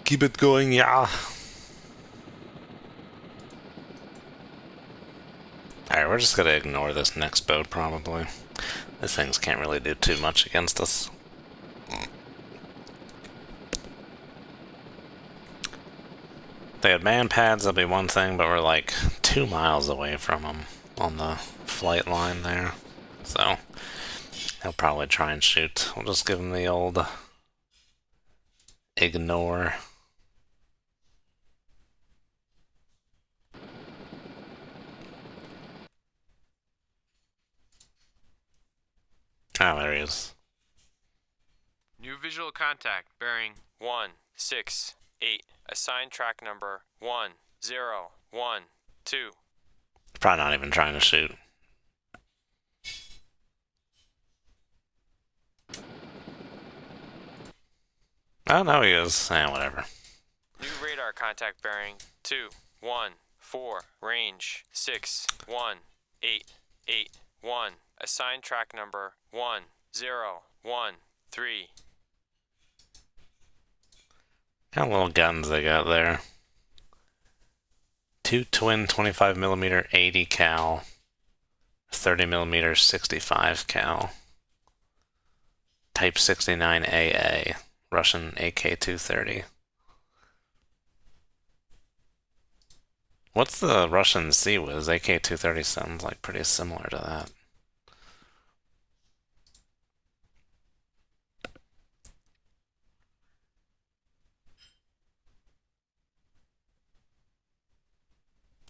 Keep it going, yeah. Alright, we're just gonna ignore this next boat, probably. These things can't really do too much against us. If they had man pads, that'd be one thing, but we're like 2 miles away from them on the flight line there. So, he'll probably try and shoot. We'll just give him the old ignore. Oh, there he is. New visual contact bearing 168. Assigned track number 1012. Probably not even trying to shoot. Oh, no, he is. Eh, whatever. New radar contact bearing 214. Range 61881. Assigned track number 1013. Kind of little guns they got there. 2 twin 25mm 80 cal, 30mm 65 cal, Type 69 AA, Russian AK-230. What's the Russian C-Wiz? AK-230 sounds like pretty similar to that.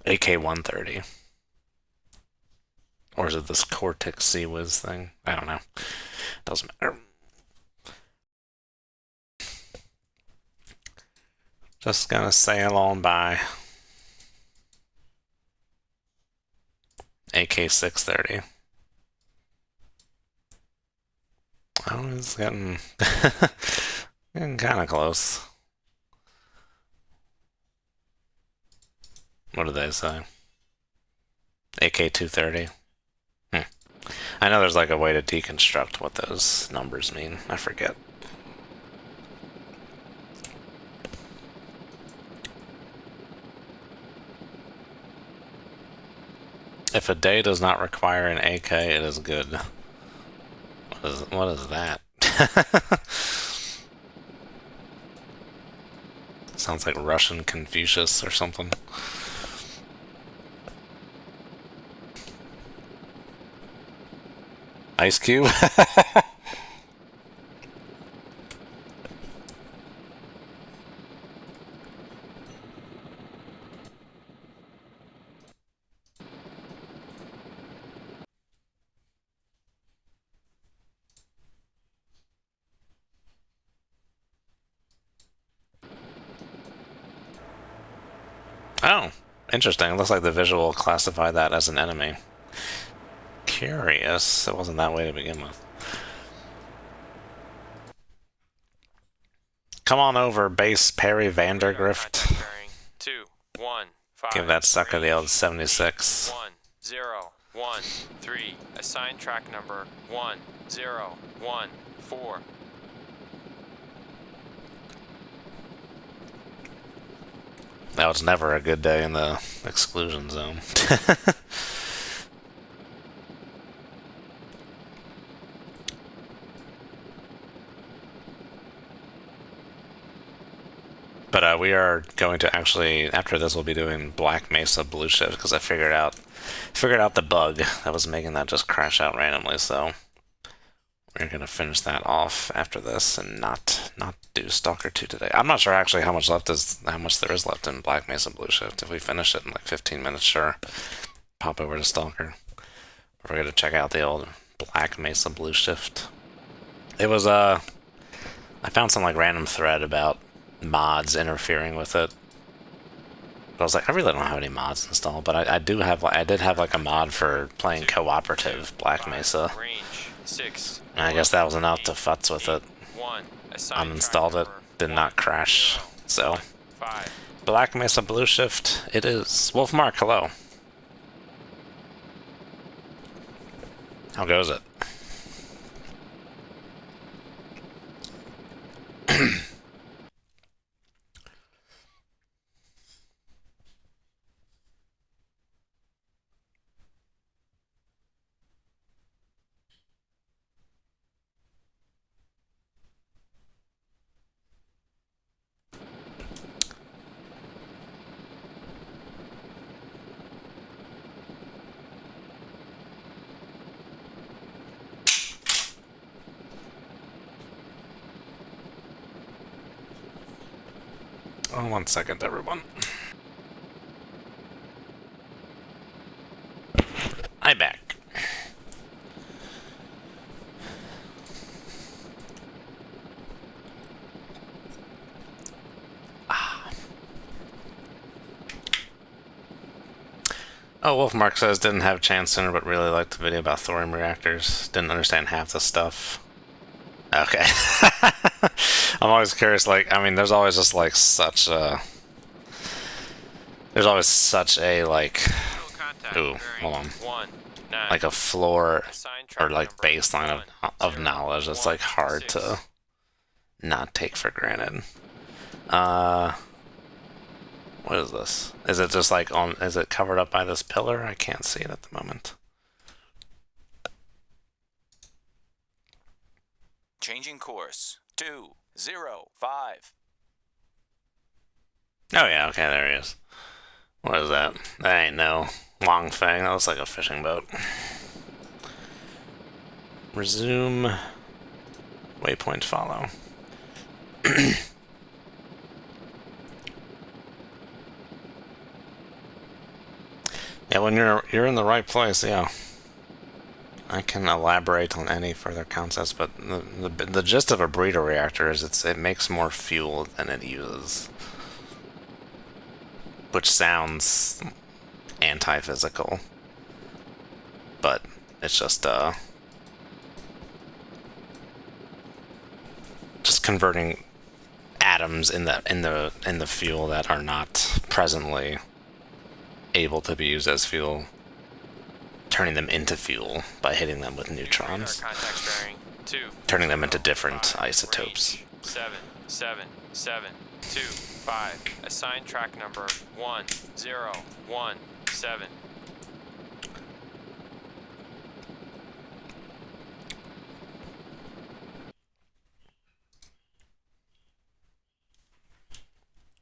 AK-130. Or is it this Cortex C-Wiz thing? I don't know. Doesn't matter. Just gonna sail on by. AK-630. Oh, it's getting getting kind of close. What did they say? AK-230? I know there's like a way to deconstruct what those numbers mean. I forget. If a day does not require an AK, it is good. What is that? Sounds like Russian Confucius or something. Ice Cube? Oh, interesting. It looks like the visual classified that as an enemy. Curious. It wasn't that way to begin with. Come on over, base Perry Vandergrift. 215. Give that sucker the old 76. 1013. Assigned track number 1014. That was never a good day in the exclusion zone. But we are going to actually, after this, we'll be doing Black Mesa Blue Shift because I figured out the bug that was making that just crash out randomly. So we're gonna finish that off after this and not do Stalker 2 today. I'm not sure actually how much there is left in Black Mesa Blue Shift. If we finish it in like 15 minutes, sure, pop over to Stalker. We're gonna check out the old Black Mesa Blue Shift. It was I found some like random thread about mods interfering with it. But I was like, I really don't have any mods installed, but I did have like a mod for playing cooperative Black Mesa. Range 6. And I guess that was enough to futz with it. 1. Uninstalled it, did not crash. So 5. Black Mesa Blue Shift, it is. Wolfmark, hello. How goes it? Oh, 1 second, everyone. I'm back. Oh, Wolfmark says didn't have a chance sooner, but really liked the video about thorium reactors. Didn't understand half the stuff. Okay. I'm always curious, like, I mean, there's always just, like, such a... There's always such a, like... Ooh, hold on. Like a floor, or, like, baseline of knowledge that's, like, hard to not take for granted. What is this? Is it just, like, on... Is it covered up by this pillar? I can't see it at the moment. Changing course. 205. Oh yeah, okay, there he is. What is that? That ain't no long thing. That looks like a fishing boat. Resume. Waypoint follow. Yeah, when you're in the right place, yeah. I can elaborate on any further concepts, but the gist of a breeder reactor is it makes more fuel than it uses, which sounds anti-physical, but it's just converting atoms in the fuel that are not presently able to be used as fuel, turning them into fuel by hitting them with neutrons, turning them into different isotopes. 77725. Assign track number 1017.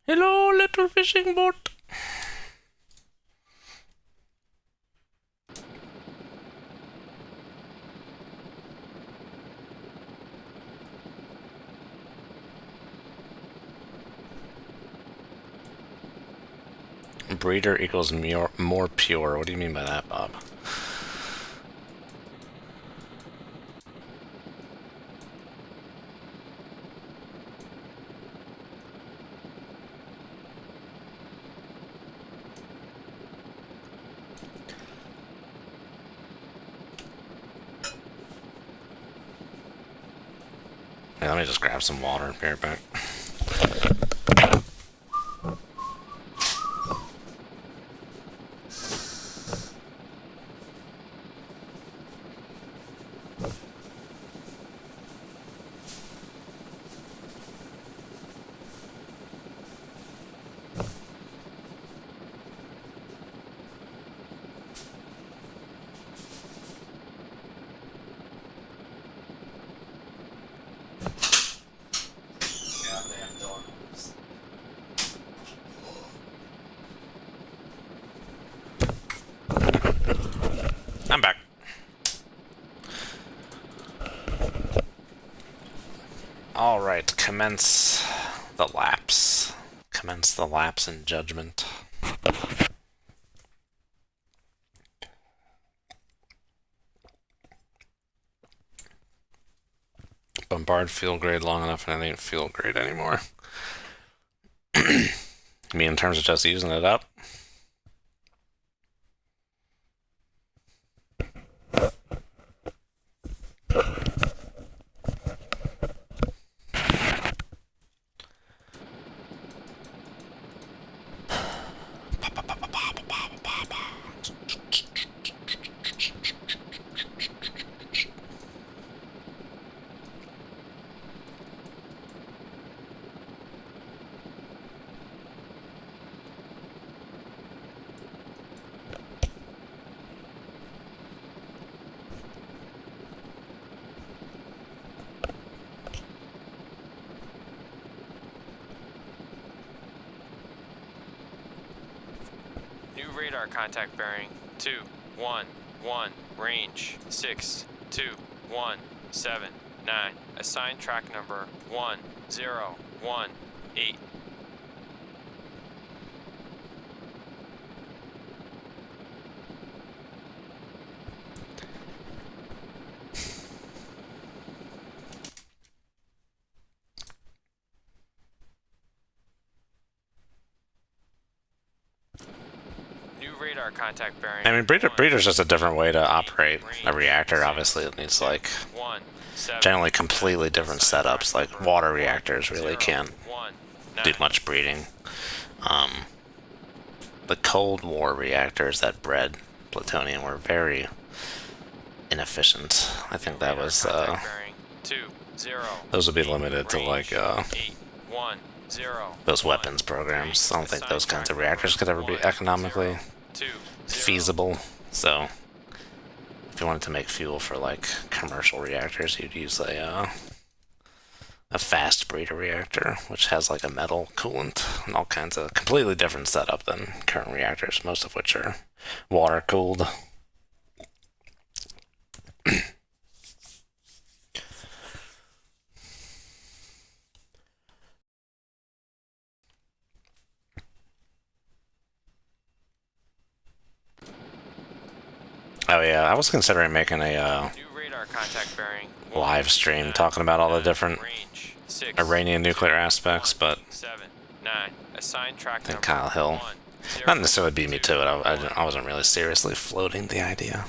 Hello, little fishing boat. Breeder equals more pure. What do you mean by that, Bob? Hey, let me just grab some water and be right back. Alright, commence the lapse. Commence the lapse in judgment. Bombard field grade long enough and it ain't field grade anymore. I mean, in terms of just using it up? New radar contact bearing 211, range 621779. Assigned track number 1018. Radar contact bearing. I mean, breeder's just a different way to operate a reactor. Obviously, it needs like generally completely different setups. Like water reactors really can't do much breeding. The Cold War reactors that bred plutonium were very inefficient. I think that was those would be limited to like those weapons programs. I don't think those kinds of reactors could ever be economically feasible. So if you wanted to make fuel for like commercial reactors, you'd use a fast breeder reactor, which has like a metal coolant and all kinds of completely different setup than current reactors, most of which are water cooled. Oh yeah, I was considering making a New radar contact bearing live stream talking about all the different Iranian nuclear aspects, but assigned track I think Kyle Hill not necessarily beat me to it. I wasn't really seriously floating the idea.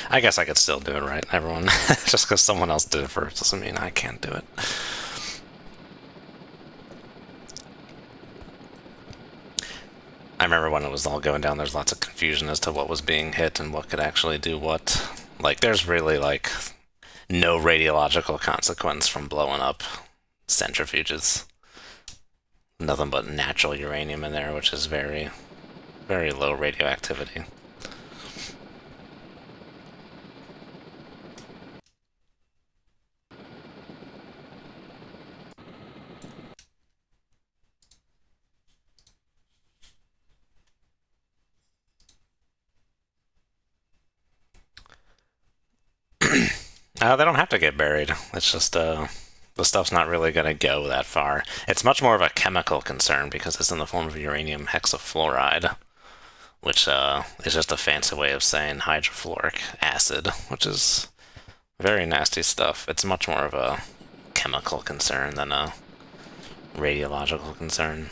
I guess I could still do it, right, everyone? Just because someone else did it first doesn't mean I can't do it. I remember when it was all going down, there's lots of confusion as to what was being hit and what could actually do what. Like, there's really, like, no radiological consequence from blowing up centrifuges. Nothing but natural uranium in there, which is very, very low radioactivity. They don't have to get buried. It's just, the stuff's not really going to go that far. It's much more of a chemical concern because it's in the form of uranium hexafluoride, which is just a fancy way of saying hydrofluoric acid, which is very nasty stuff. It's much more of a chemical concern than a radiological concern.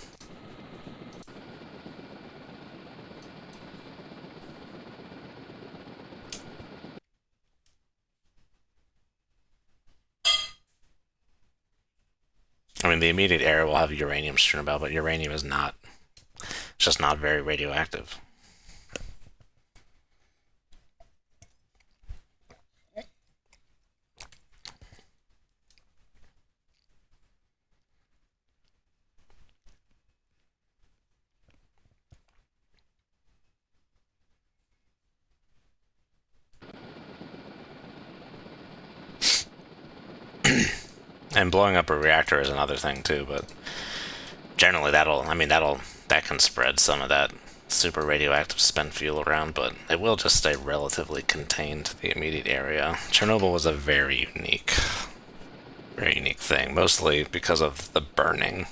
I mean, the immediate area will have uranium strewn about, but uranium is not, it's just not very radioactive. And blowing up a reactor is another thing too, but generally that can spread some of that super radioactive spent fuel around, but it will just stay relatively contained to the immediate area. Chernobyl was a very unique thing, mostly because of the burning.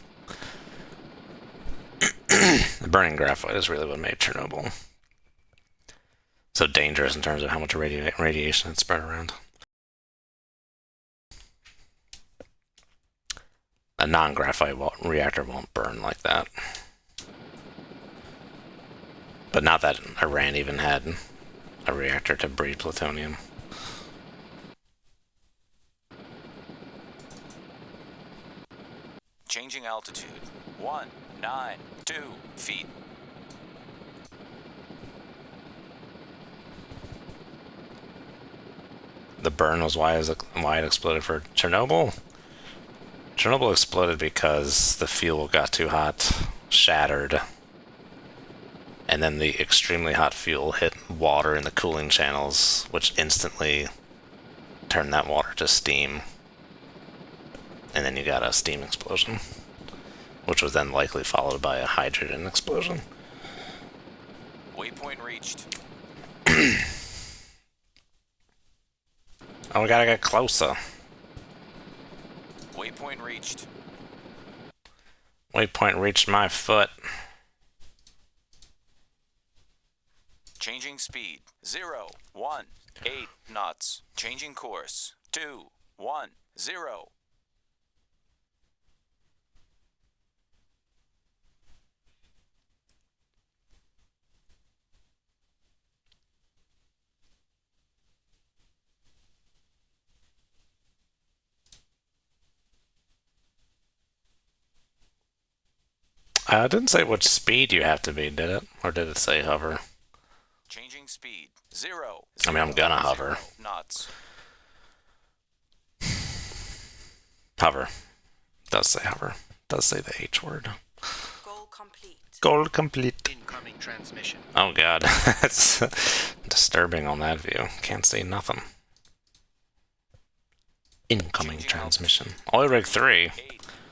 The burning graphite is really what made Chernobyl so dangerous in terms of how much radiation it spread around. A non-graphite reactor won't burn like that. But not that Iran even had a reactor to breed plutonium. Changing altitude. 192 feet. The burn was why it exploded for Chernobyl. Chernobyl exploded because the fuel got too hot, shattered, and then the extremely hot fuel hit water in the cooling channels, which instantly turned that water to steam. And then you got a steam explosion, which was then likely followed by a hydrogen explosion. Waypoint reached. Oh, we gotta get closer. Waypoint reached. Waypoint reached my foot. Changing speed. 0, 1, 8 knots. Changing course. 2, 1, 0. It didn't say which speed you have to be, did it? Or did it say hover? Changing speed. 0. I mean, I'm gonna hover. Knots. Hover. Does say hover. Does say the H word. Goal complete. Goal complete. Incoming transmission. Oh god, that's disturbing on that view. Can't see nothing. Incoming transmission. Oil rig 3. 8,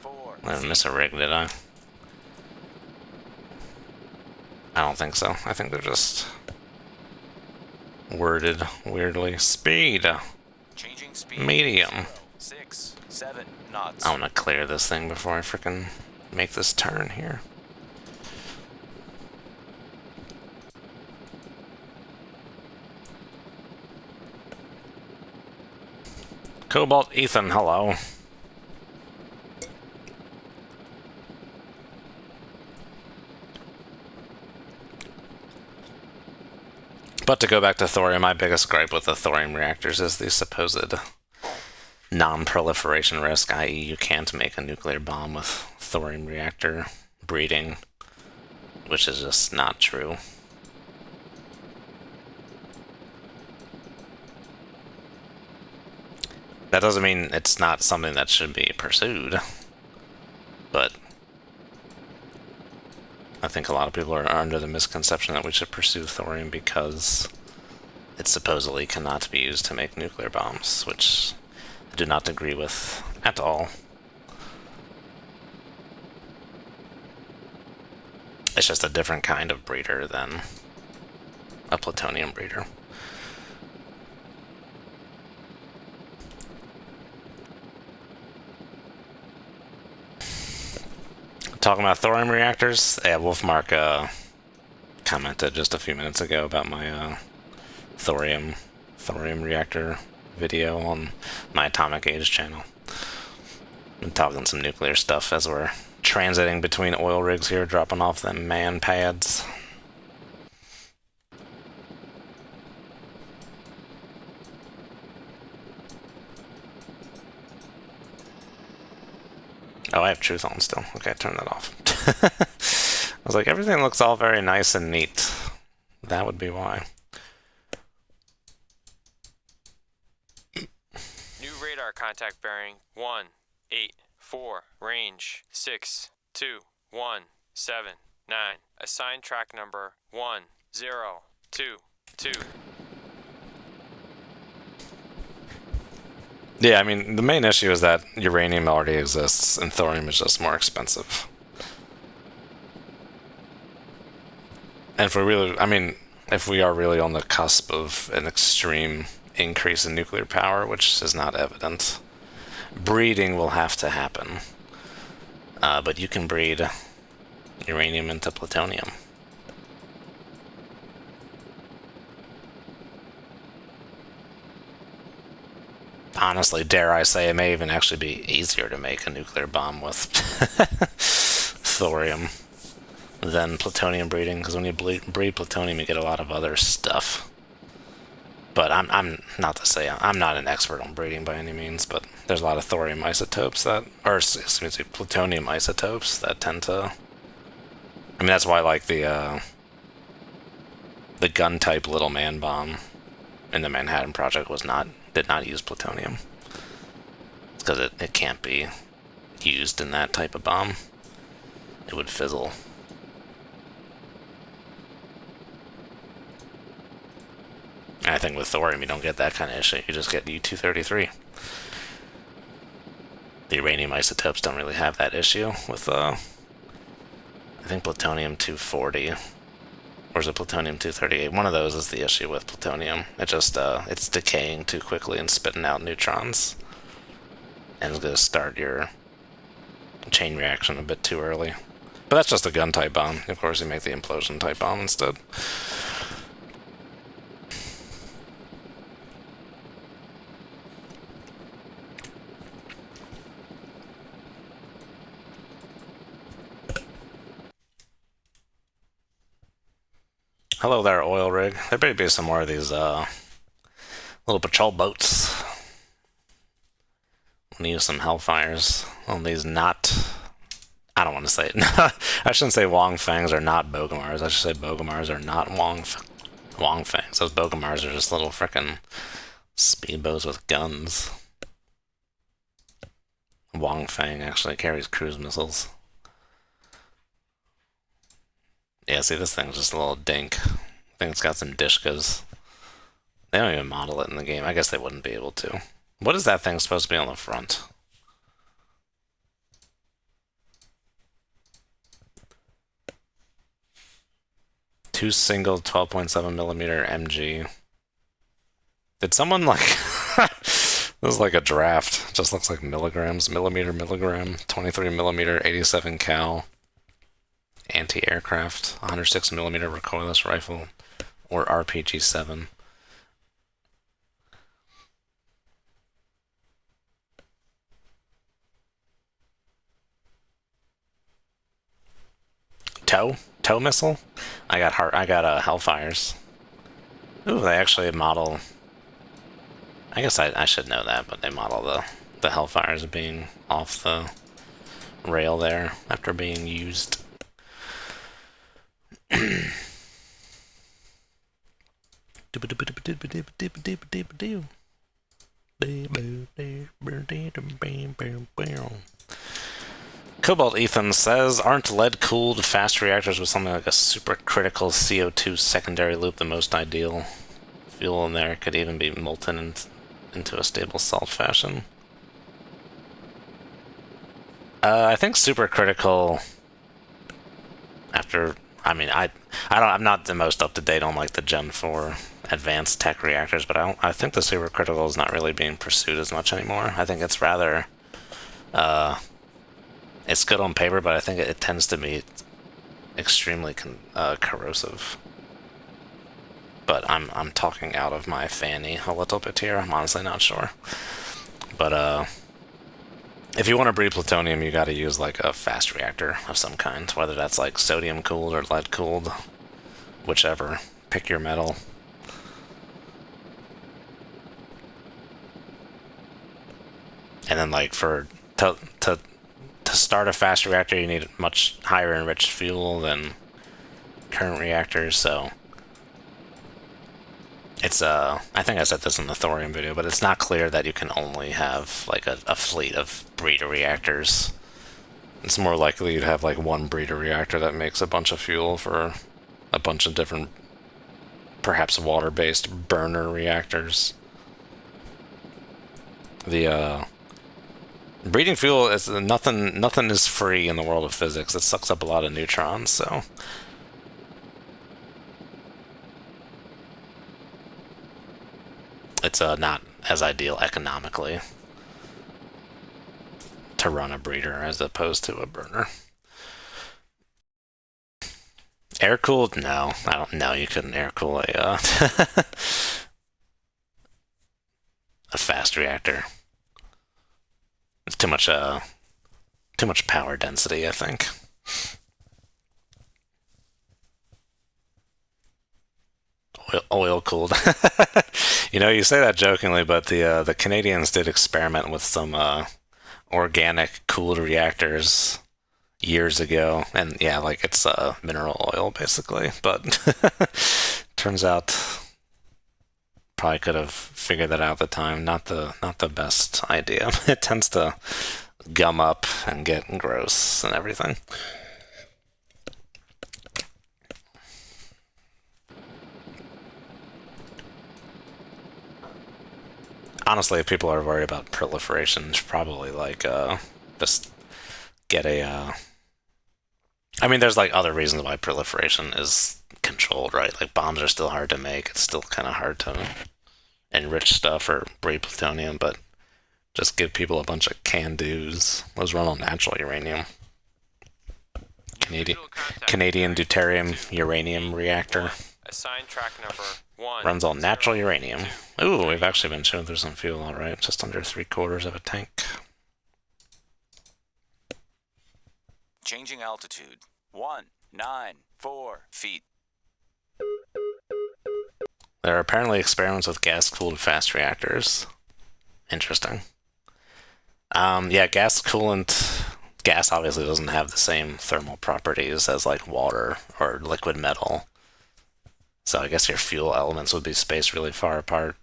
4. I didn't miss a rig, did I? I don't think so. I think they're just worded weirdly. Speed. Changing speed. Medium. 0, 6, 7 knots. I want to clear this thing before I frickin' make this turn here. Cobalt Ethan, hello. But to go back to thorium, my biggest gripe with the thorium reactors is the supposed non-proliferation risk, i.e. you can't make a nuclear bomb with thorium reactor breeding, which is just not true. That doesn't mean it's not something that should be pursued, but I think a lot of people are under the misconception that we should pursue thorium because it supposedly cannot be used to make nuclear bombs, which I do not agree with at all. It's just a different kind of breeder than a plutonium breeder. Talking about thorium reactors, yeah, Wolfmark commented just a few minutes ago about my thorium reactor video on my Atomic Age channel. Been talking some nuclear stuff as we're transiting between oil rigs here, dropping off them man pads. Oh, I have truth on still. Okay, turn that off. I was like, everything looks all very nice and neat. That would be why. New radar contact bearing 184, range 621779. Assigned track number 1022. Yeah, I mean, the main issue is that uranium already exists, and thorium is just more expensive. And if we really, I mean, if we are really on the cusp of an extreme increase in nuclear power, which is not evident, breeding will have to happen. But you can breed uranium into plutonium. Honestly, dare I say, it may even actually be easier to make a nuclear bomb with thorium than plutonium breeding, because when you breed plutonium, you get a lot of other stuff. But I'm not to say I'm not an expert on breeding by any means, but there's a lot of thorium isotopes that, or excuse me, plutonium isotopes that tend to. I mean, that's why like the gun type Little Man bomb in the Manhattan Project did not use plutonium. It's because it can't be used in that type of bomb. It would fizzle. And I think with thorium you don't get that kind of issue. You just get U-233. The uranium isotopes don't really have that issue with I think plutonium-240. Or is it plutonium-238? One of those is the issue with plutonium. It just, it's decaying too quickly and spitting out neutrons. And it's going to start your chain reaction a bit too early. But that's just a gun-type bomb. Of course, you make the implosion-type bomb instead. Hello there, oil rig. There better be some more of these little patrol boats. I'm gonna use some Hellfires on these not... I don't want to say it. I shouldn't say Wong Fangs are not Bogomars. I should say Bogomars are not Wong Fangs. Those Bogomars are just little frickin' speedboats with guns. Wong Fang actually carries cruise missiles. Yeah, see, this thing's just a little dink. I think it's got some dishkas. They don't even model it in the game. I guess they wouldn't be able to. What is that thing supposed to be on the front? Two single 12.7mm MG. Did someone like... This is like a draft. It just looks like milligrams. Milligram. 23mm 87 cal. Anti-aircraft, 106mm recoilless rifle, or RPG-7. Tow missile. I got Hellfires. Ooh, they actually model. I guess I should know that, but they model the Hellfires being off the rail there after being used. Cobalt Ethan says, aren't lead-cooled fast reactors with something like a supercritical CO2 secondary loop the most ideal? Fuel in there could even be molten into a stable salt fashion. I think supercritical after... I mean, I'm not the most up to date on like the Gen 4 advanced tech reactors, but I think the supercritical is not really being pursued as much anymore. I think it's rather, it's good on paper, but I think it tends to be extremely corrosive. But I'm talking out of my fanny a little bit here. I'm honestly not sure. But if you want to breed plutonium, you got to use like a fast reactor of some kind, whether that's like sodium cooled or lead cooled, whichever. Pick your metal. And then like to start a fast reactor, you need much higher enriched fuel than current reactors, so it's I think I said this in the thorium video, but it's not clear that you can only have like a fleet of breeder reactors. It's more likely you'd have like one breeder reactor that makes a bunch of fuel for a bunch of different, perhaps water-based burner reactors. The breeding fuel is nothing. Nothing is free in the world of physics. It sucks up a lot of neutrons, so. It's not as ideal economically to run a breeder as opposed to a burner. Air cooled? No, I don't know. You couldn't air cool a a fast reactor. It's too much power density, I think. Oil cooled. You know, you say that jokingly, but the Canadians did experiment with some organic cooled reactors years ago, and yeah, like it's mineral oil basically. But turns out probably could have figured that out at the time. Not the best idea. It tends to gum up and get gross and everything. Honestly, if people are worried about proliferation, it's probably like just get a. I mean, there's like other reasons why proliferation is controlled, right? Like bombs are still hard to make. It's still kind of hard to enrich stuff or breed plutonium, but just give people a bunch of can-dos. Let's run on natural uranium. Canadian deuterium uranium reactor. Assign track number 1. Runs on natural uranium. Ooh, we've actually been showing through some fuel, alright. Just under 3/4 of a tank. Changing altitude. 194 feet. There are apparently experiments with gas-cooled fast reactors. Interesting. Yeah, gas coolant... Gas obviously doesn't have the same thermal properties as like water or liquid metal. So I guess your fuel elements would be spaced really far apart.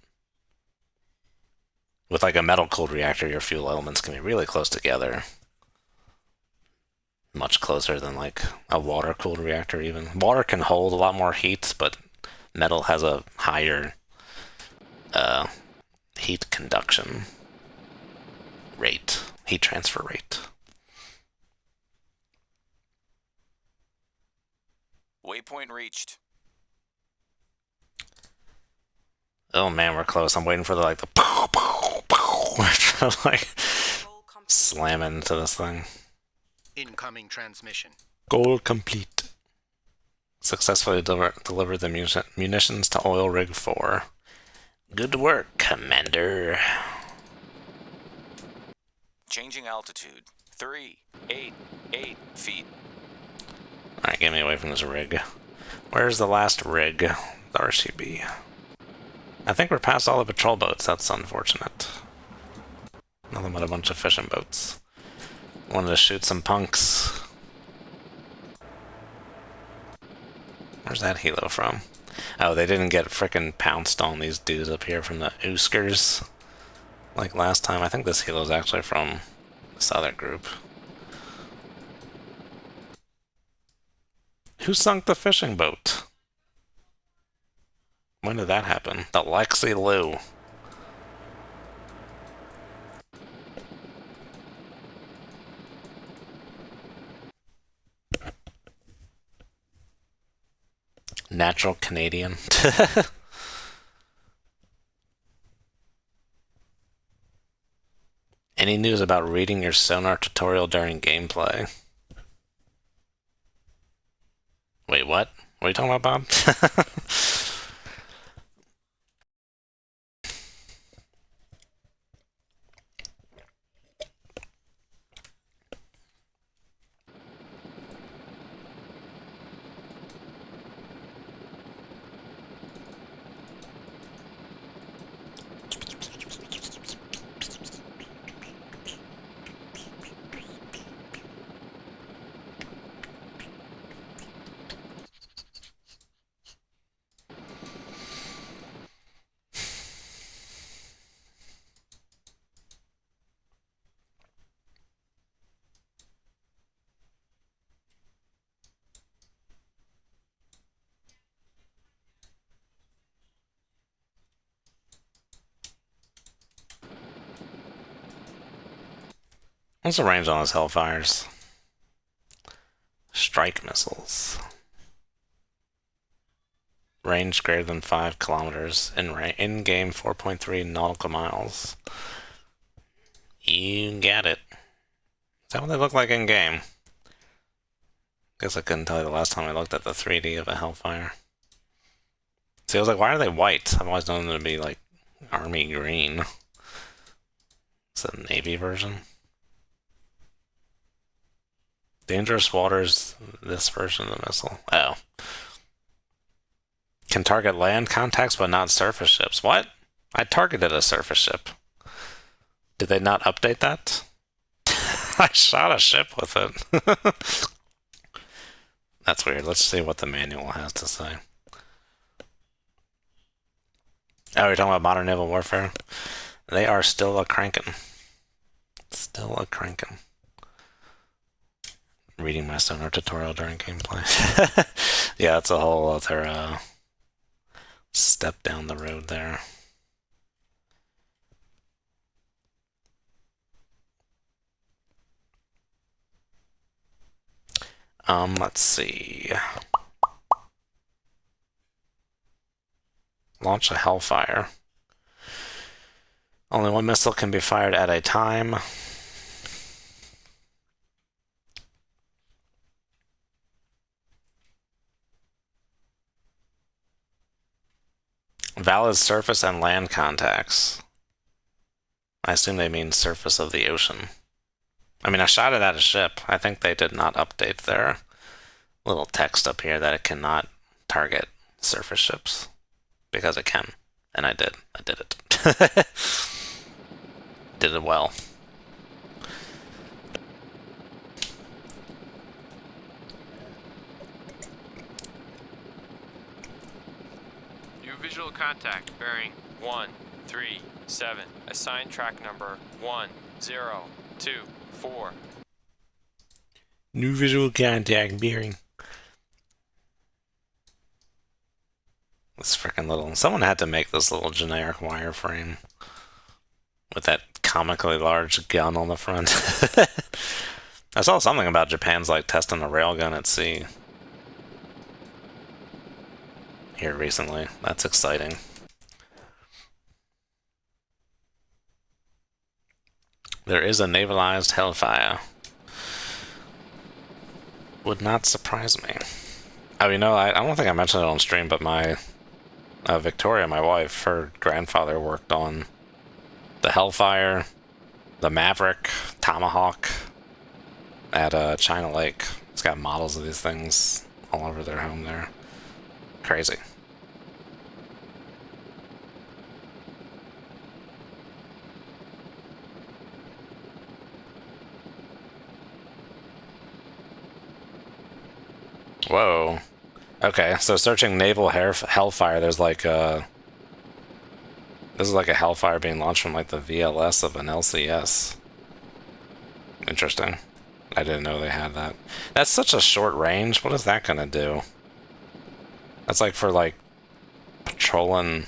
With like a metal-cooled reactor, your fuel elements can be really close together. Much closer than like a water-cooled reactor even. Water can hold a lot more heat, but metal has a higher heat conduction rate, heat transfer rate. Waypoint reached. Oh man, we're close. I'm waiting for the like the pow pow pow. We're trying to like Goal complete. slam into this thing. Incoming transmission. Goal complete. Successfully delivered the munitions to Oil Rig 4. Good work, Commander. Changing altitude. 388 feet. Alright, get me away from this rig. Where's the last rig? The RCB. I think we're past all the patrol boats. That's unfortunate. Nothing but a bunch of fishing boats. Wanted to shoot some punks. Where's that helo from? Oh, they didn't get frickin' pounced on these dudes up here from the Ooskers like last time. I think this helo's actually from this other group. Who sunk the fishing boat? When did that happen? The Lexi Lou. Natural Canadian. Any news about reading your sonar tutorial during gameplay? Wait, what? What are you talking about, Bob? What's the range on those Hellfires? Strike missiles. Range greater than 5 kilometers. In-game 4.3 nautical miles. You get it. Is that what they look like in-game? Guess I couldn't tell you the last time I looked at the 3D of a Hellfire. See, I was like, why are they white? I've always known them to be like army green. It's a Navy version. Dangerous waters, this version of the missile. Oh. Can target land contacts but not surface ships. What? I targeted a surface ship. Did they not update that? I shot a ship with it. That's weird. Let's see what the manual has to say. Oh, you're talking about modern naval warfare? They are still a cranking. Still a cranking. Reading my sonar tutorial during gameplay. Yeah, it's a whole other step down the road there. Let's see. Launch a Hellfire. Only one missile can be fired at a time. Valid surface and land contacts. I assume they mean surface of the ocean. I mean, I shot it at a ship. I think they did not update their little text up here that it cannot target surface ships. Because it can. And I did. I did it. Did it well. New visual contact bearing 137. Assign track number 1024. New visual contact bearing. This freaking little... Someone had to make this little generic wireframe. With that comically large gun on the front. I saw something about Japan's like testing a railgun at sea. Here recently. That's exciting. There is a navalized Hellfire. Would not surprise me. Oh, you know, I don't think I mentioned it on stream, but my... Victoria, my wife, her grandfather worked on the Hellfire, the Maverick, Tomahawk at China Lake. It's got models of these things all over their home there. Crazy. Whoa. Okay, so searching naval Hellfire, there's like this is like a Hellfire being launched from like the VLS of an LCS. Interesting. I didn't know they had that. That's such a short range. What is that gonna do? That's like for like patrolling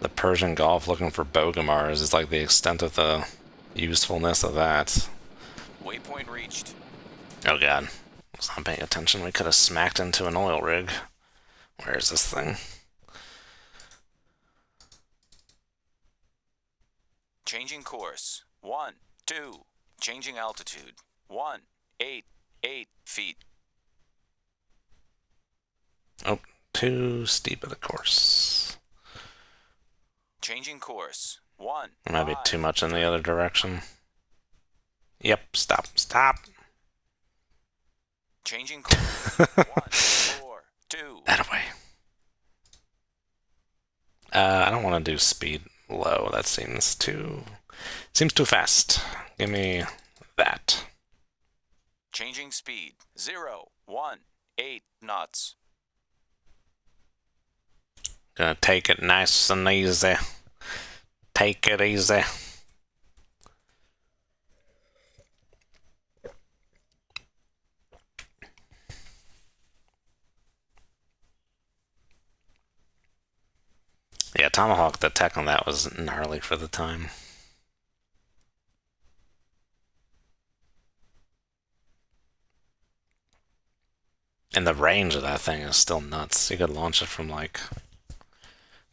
the Persian Gulf looking for Bogomars. It's like the extent of the usefulness of that. Waypoint reached. Oh god. I was not paying attention. We could have smacked into an oil rig. Where is this thing? Changing course. 1, 2. Changing altitude. 188 feet. Oh, too steep of the course. Changing course. 1. Might be too much in the other direction. Yep, stop, stop. Changing course. 1, 4, 2. That away. I don't want to do speed low. That seems too fast. Give me that. Changing speed. 0, 1, 8 knots. Gonna take it nice and easy. Take it easy. Yeah, Tomahawk, the tech on that was gnarly for the time. And the range of that thing is still nuts. You could launch it from like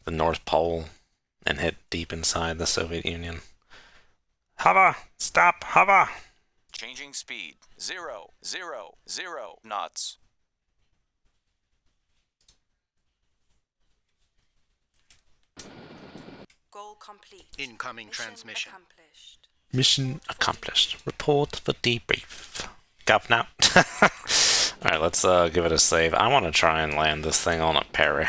the North Pole and hit deep inside the Soviet Union. Hover! Stop! Hover! Changing speed. 0, 0, 0 knots. Goal complete. Incoming Mission transmission. accomplished. Mission accomplished. Report for debrief. Governor. Alright, let's give it a save. I want to try and land this thing on a parry.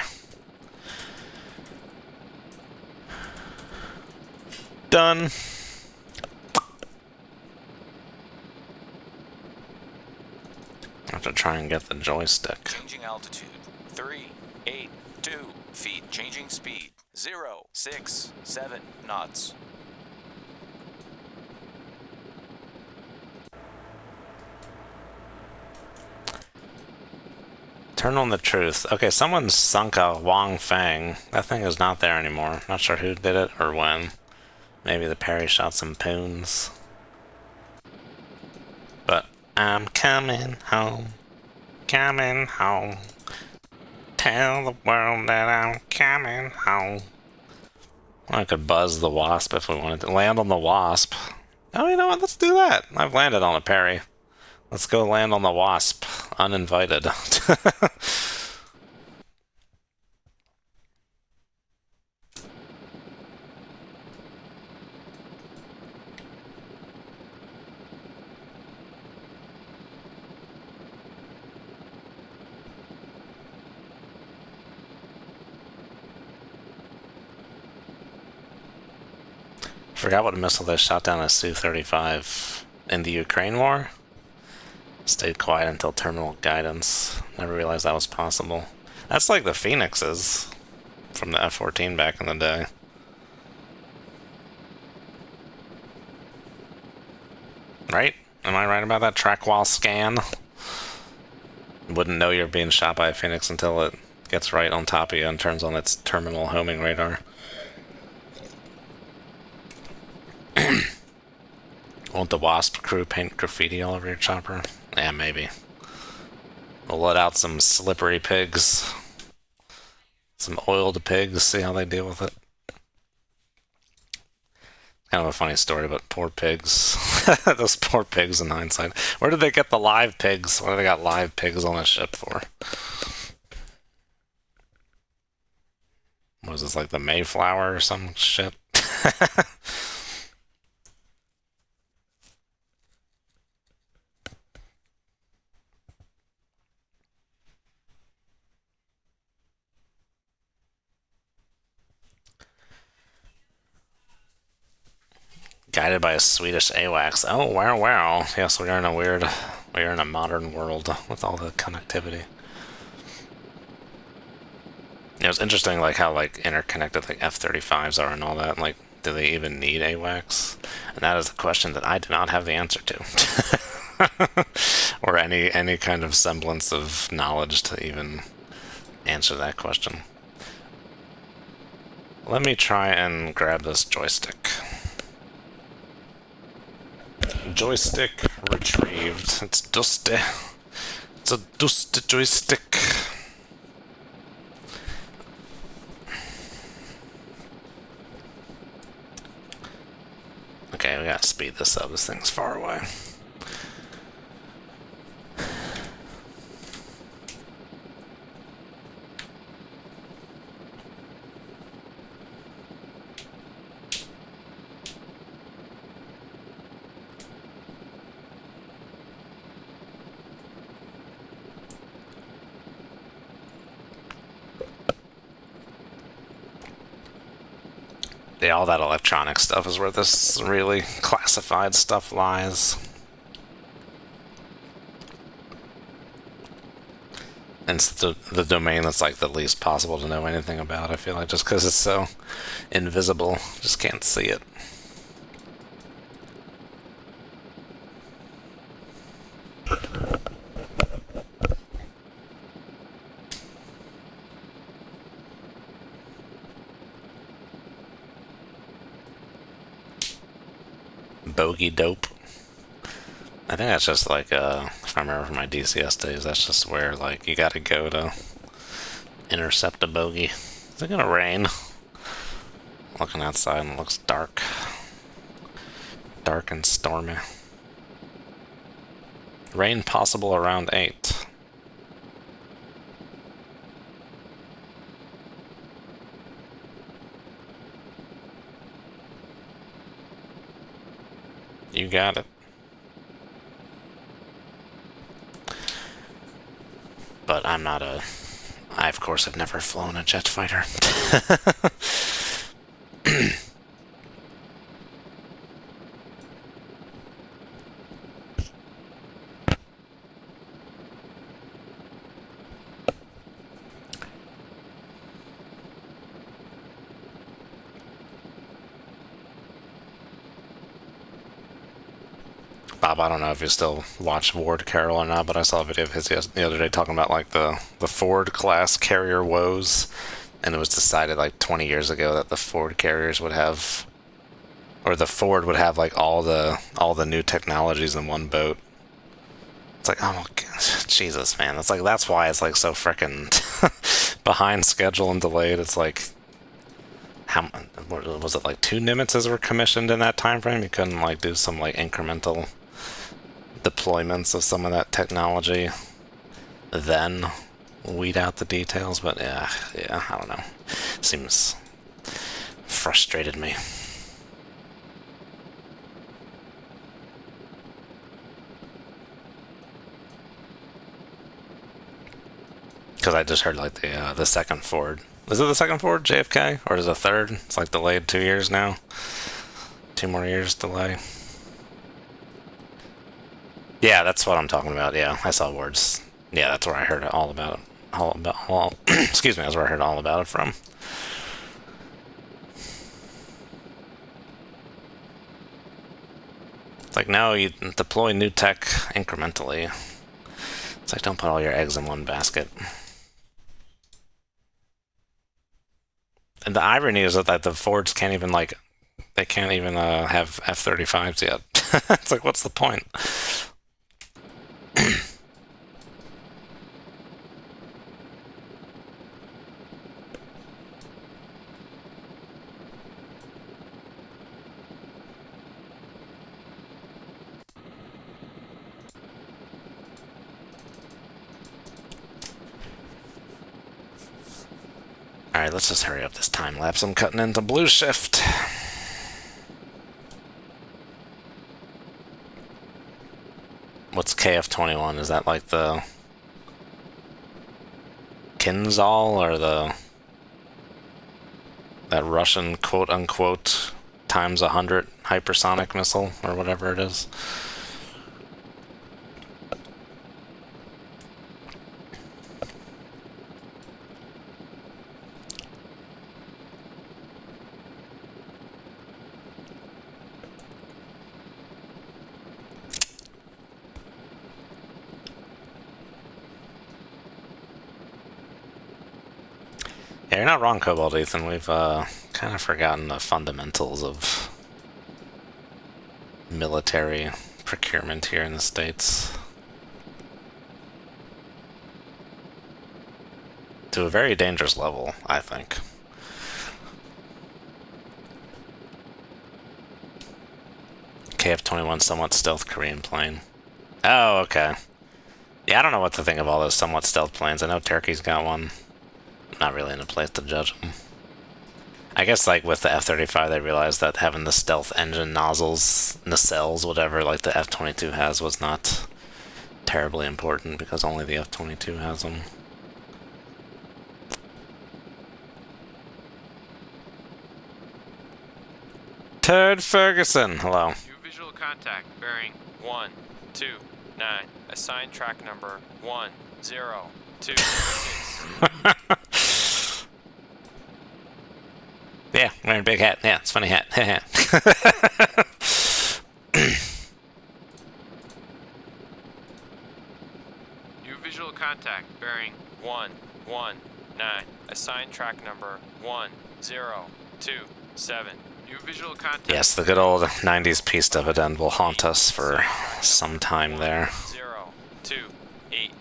Done. I have to try and get the joystick. Changing altitude. 3, 8, 2 feet. Changing speed. 0, 6, 7 knots. Turn on the truth. Okay, someone sunk a Wang Fang. That thing is not there anymore. Not sure who did it or when. Maybe the parry shot some poons. But I'm coming home. Coming home. Tell the world that I'm coming home. I could buzz the wasp if we wanted to. Land on the wasp. Oh, you know what? Let's do that. I've landed on a parry. Let's go land on the wasp. Uninvited. Forgot what missile they shot down a Su-35 in the Ukraine war. Stayed quiet until terminal guidance. Never realized that was possible. That's like the Phoenixes from the F-14 back in the day. Right? Am I right about that? Track while scan? Wouldn't know you're being shot by a Phoenix until it gets right on top of you and turns on its terminal homing radar. Won't the Wasp crew paint graffiti all over your chopper? Yeah, maybe. We'll let out some slippery pigs. Some oiled pigs, see how they deal with it. Kind of a funny story, but poor pigs. Those poor pigs in hindsight. Where did they get the live pigs? What do they got live pigs on a ship for? Was this like the Mayflower or some shit? Guided by a Swedish AWACS. Oh, wow. Yes, we are in a modern world with all the connectivity. It was interesting, like, how, like, interconnected, like, F-35s are and all that. Like, do they even need AWACS? And that is a question that I do not have the answer to. Or any kind of semblance of knowledge to even answer that question. Let me try and grab this joystick. Joystick retrieved. It's dusty. It's a dusty joystick. Okay, we gotta speed this up. This thing's far away. Yeah, all that electronic stuff is where this really classified stuff lies. And it's the domain that's like the least possible to know anything about, I feel like, just because it's so invisible. Just can't see it. Bogey dope. I think that's just like I remember from my DCS days, that's just where, like, you gotta go to intercept a bogey. Is it gonna rain? Looking outside and it looks dark. Dark and stormy. Rain possible around 8. You got it. But I'm not a... I, of course, have never flown a jet fighter. Bob, I don't know if you still watch Ward Carroll or not, but I saw a video of his the other day talking about like the Ford class carrier woes, and it was decided like 20 years ago that the Ford carriers would have, or the Ford would have like all the new technologies in one boat. It's like, oh Jesus, man, that's why it's like so frickin' behind schedule and delayed. It's like, how was it, like 2 Nimitzes were commissioned in that time frame? You couldn't like do some like incremental deployments of some of that technology, then weed out the details. But yeah, I don't know. Seems frustrated me. Because I just heard like the second Ford. Is it the second Ford, JFK, or is it the third? It's like delayed 2 years now. 2 more years delay. Yeah, that's what I'm talking about. Yeah, I saw words. Yeah, that's where I heard all about it. Excuse me, that's where I heard all about it from. It's like, no, you deploy new tech incrementally. It's like, don't put all your eggs in one basket. And the irony is that the Fords can't even, like, they can't even have F-35s yet. It's like, what's the point? Alright, let's just hurry up this time lapse. I'm cutting into blue shift. What's KF-21? Is that like the Kinzhal or that Russian quote-unquote times 100 hypersonic missile or whatever it is? Yeah, you're not wrong, Cobalt Ethan. We've kind of forgotten the fundamentals of military procurement here in the States. To a very dangerous level, I think. KF-21 somewhat stealth Korean plane. Oh, okay. Yeah, I don't know what to think of all those somewhat stealth planes. I know Turkey's got one. Not really in a place to judge them. I guess, like, with the F-35, they realized that having the stealth engine nozzles, nacelles, whatever, like the F-22 has, was not terribly important, because only the F-22 has them. Turd Ferguson, hello. New visual contact bearing 129. Assign track number 1026. Yeah, wearing a big hat. Yeah, it's a funny hat. New visual contact bearing 119. Assign track number 1027. New visual contact. Yes, the good old 90s peace dividend will haunt us for some time there. 2, 8.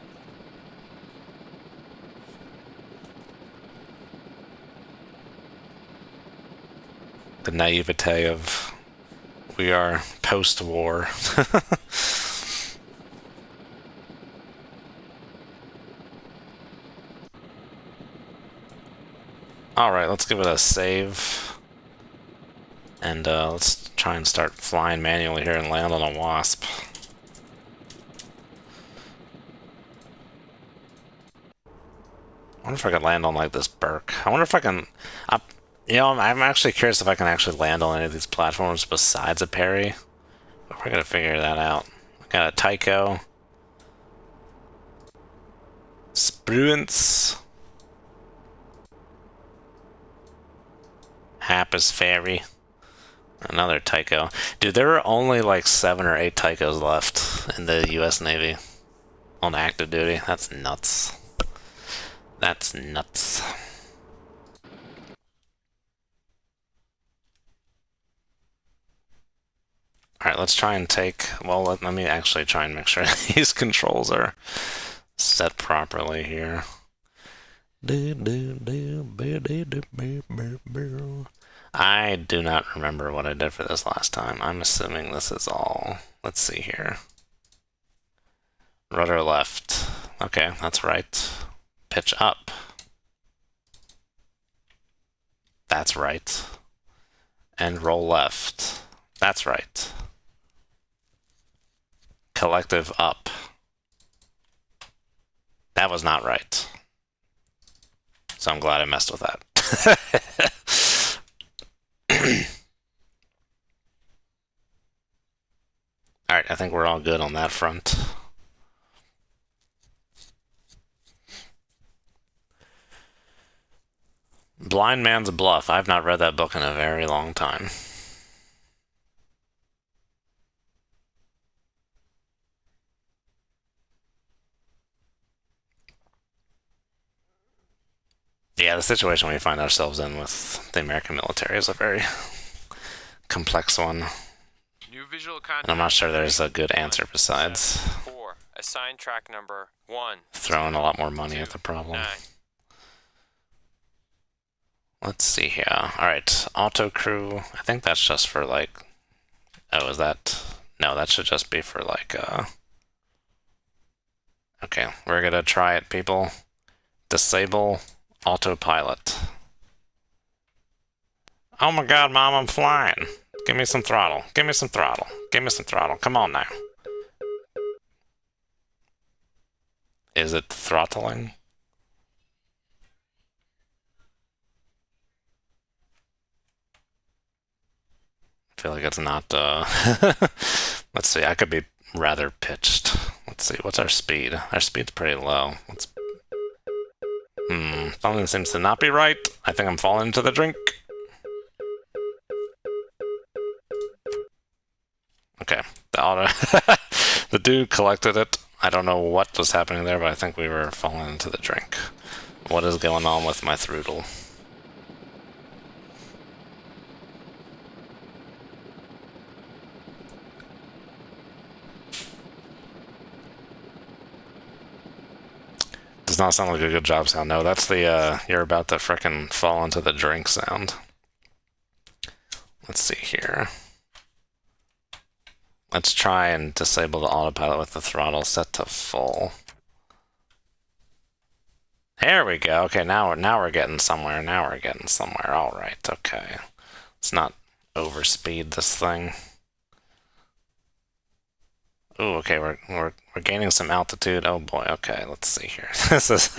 The naivete of we are post-war. Alright, let's give it a save. And let's try and start flying manually here and land on a wasp. I wonder if I could land on like this Burke. I wonder if I can... you know, I'm actually curious if I can actually land on any of these platforms besides a Perry. But we're gonna figure that out. I got a Tycho. Spruance. Happus Ferry. Another Tycho. Dude, there are only like 7 or 8 Tychos left in the US Navy on active duty. That's nuts. That's nuts. Alright, let's try and take... Well, let me actually try and make sure these controls are set properly here. I do not remember what I did for this last time. I'm assuming this is all... Let's see here. Rudder left. Okay, that's right. Pitch up. That's right. And roll left. That's right. Collective up. That was not right. So I'm glad I messed with that. Alright, I think we're all good on that front. Blind Man's Bluff. I've not read that book in a very long time. Yeah, the situation we find ourselves in with the American military is a very complex one. New visual contact. And I'm not sure there's a good answer besides 4. Assign track number 1. throwing a lot more money at the problem. 9. Let's see here. Alright, auto crew. I think that's just for like... Oh, is that... No, that should just be for like... Okay, we're gonna try it, people. Disable autopilot. Oh my god, Mom, I'm flying. Give me some throttle. Give me some throttle. Give me some throttle. Come on now. Is it throttling? I feel like it's not, Let's see, I could be rather pitched. Let's see, what's our speed? Our speed's pretty low. Let's... Something seems to not be right. I think I'm falling into the drink. Okay, the auto... the dude collected it. I don't know what was happening there, but I think we were falling into the drink. What is going on with my throttle? Does not sound like a good job sound. No, that's the, you're about to frickin' fall into the drink sound. Let's see here. Let's try and disable the autopilot with the throttle set to full. There we go. Okay, now we're getting somewhere. Now we're getting somewhere. All right. Okay. Let's not overspeed this thing. Ooh, okay, we're gaining some altitude. Oh boy. Okay, let's see here. This is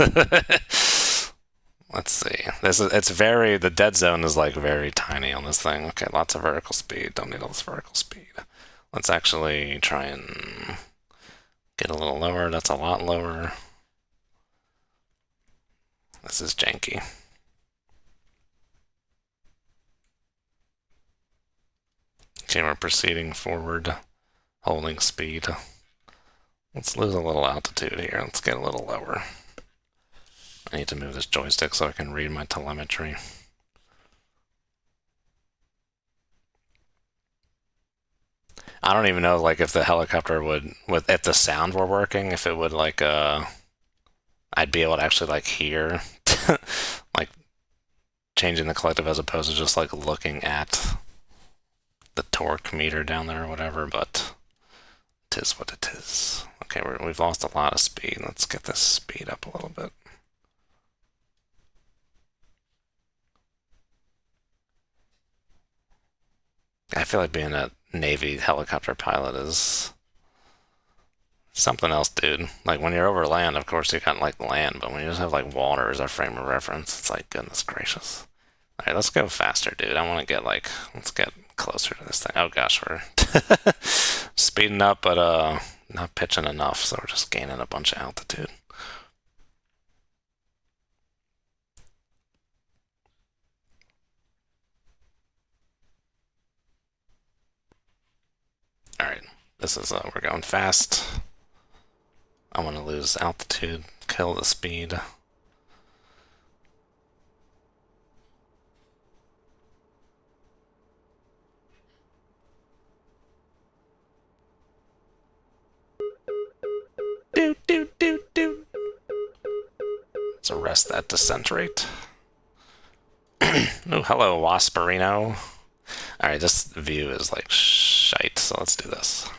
let's see. It's very, the dead zone is like very tiny on this thing. Okay, lots of vertical speed. Don't need all this vertical speed. Let's actually try and get a little lower. That's a lot lower. This is janky. Okay, we're proceeding forward, holding speed. Let's lose a little altitude here. Let's get a little lower. I need to move this joystick so I can read my telemetry. I don't even know like if the helicopter would, with if the sound were working, if it would like I'd be able to actually like hear like changing the collective as opposed to just like looking at the torque meter down there or whatever, but it is what it is. Okay, we've lost a lot of speed. Let's get this speed up a little bit. I feel like being a Navy helicopter pilot is something else, dude. Like when you're over land, of course you got like land, but when you just have like water as a frame of reference, it's like goodness gracious. All right, let's go faster, dude. I want to get like, let's get closer to this thing. Oh gosh, we're speeding up, but not pitching enough, so we're just gaining a bunch of altitude. All right, this is we're going fast. I want to lose altitude, kill the speed. Let's arrest that descent rate. Oh, hello, Wasperino. Alright, this view is like shite, so let's do this.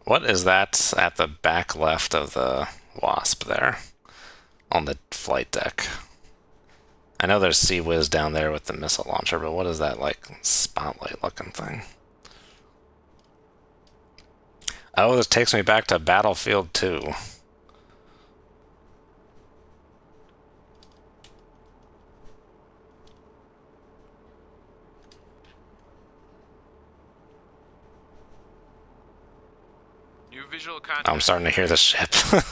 What is that at the back left of the Wasp there on the flight deck? I know there's Sea Whiz down there with the missile launcher, but what is that like spotlight looking thing? Oh, this takes me back to Battlefield 2. New visual contact. I'm starting to hear the ship. 5.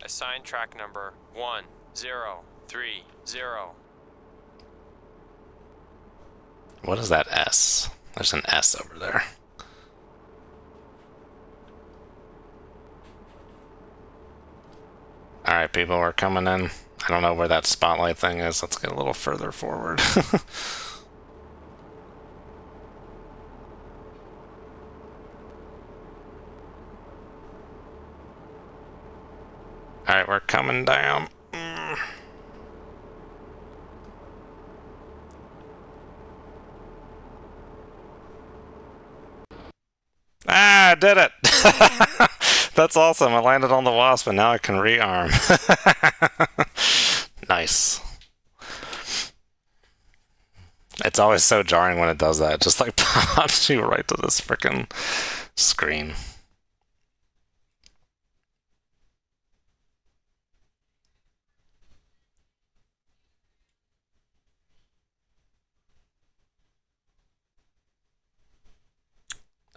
Assign track number 1030. What is that S? There's an S over there. Alright, people, we're coming in. I don't know where that spotlight thing is. Let's get a little further forward. Alright, we're coming down. Ah, I did it! That's awesome. I landed on the Wasp and now I can rearm. Nice. It's always so jarring when it does that. It just like pops you right to this frickin' screen.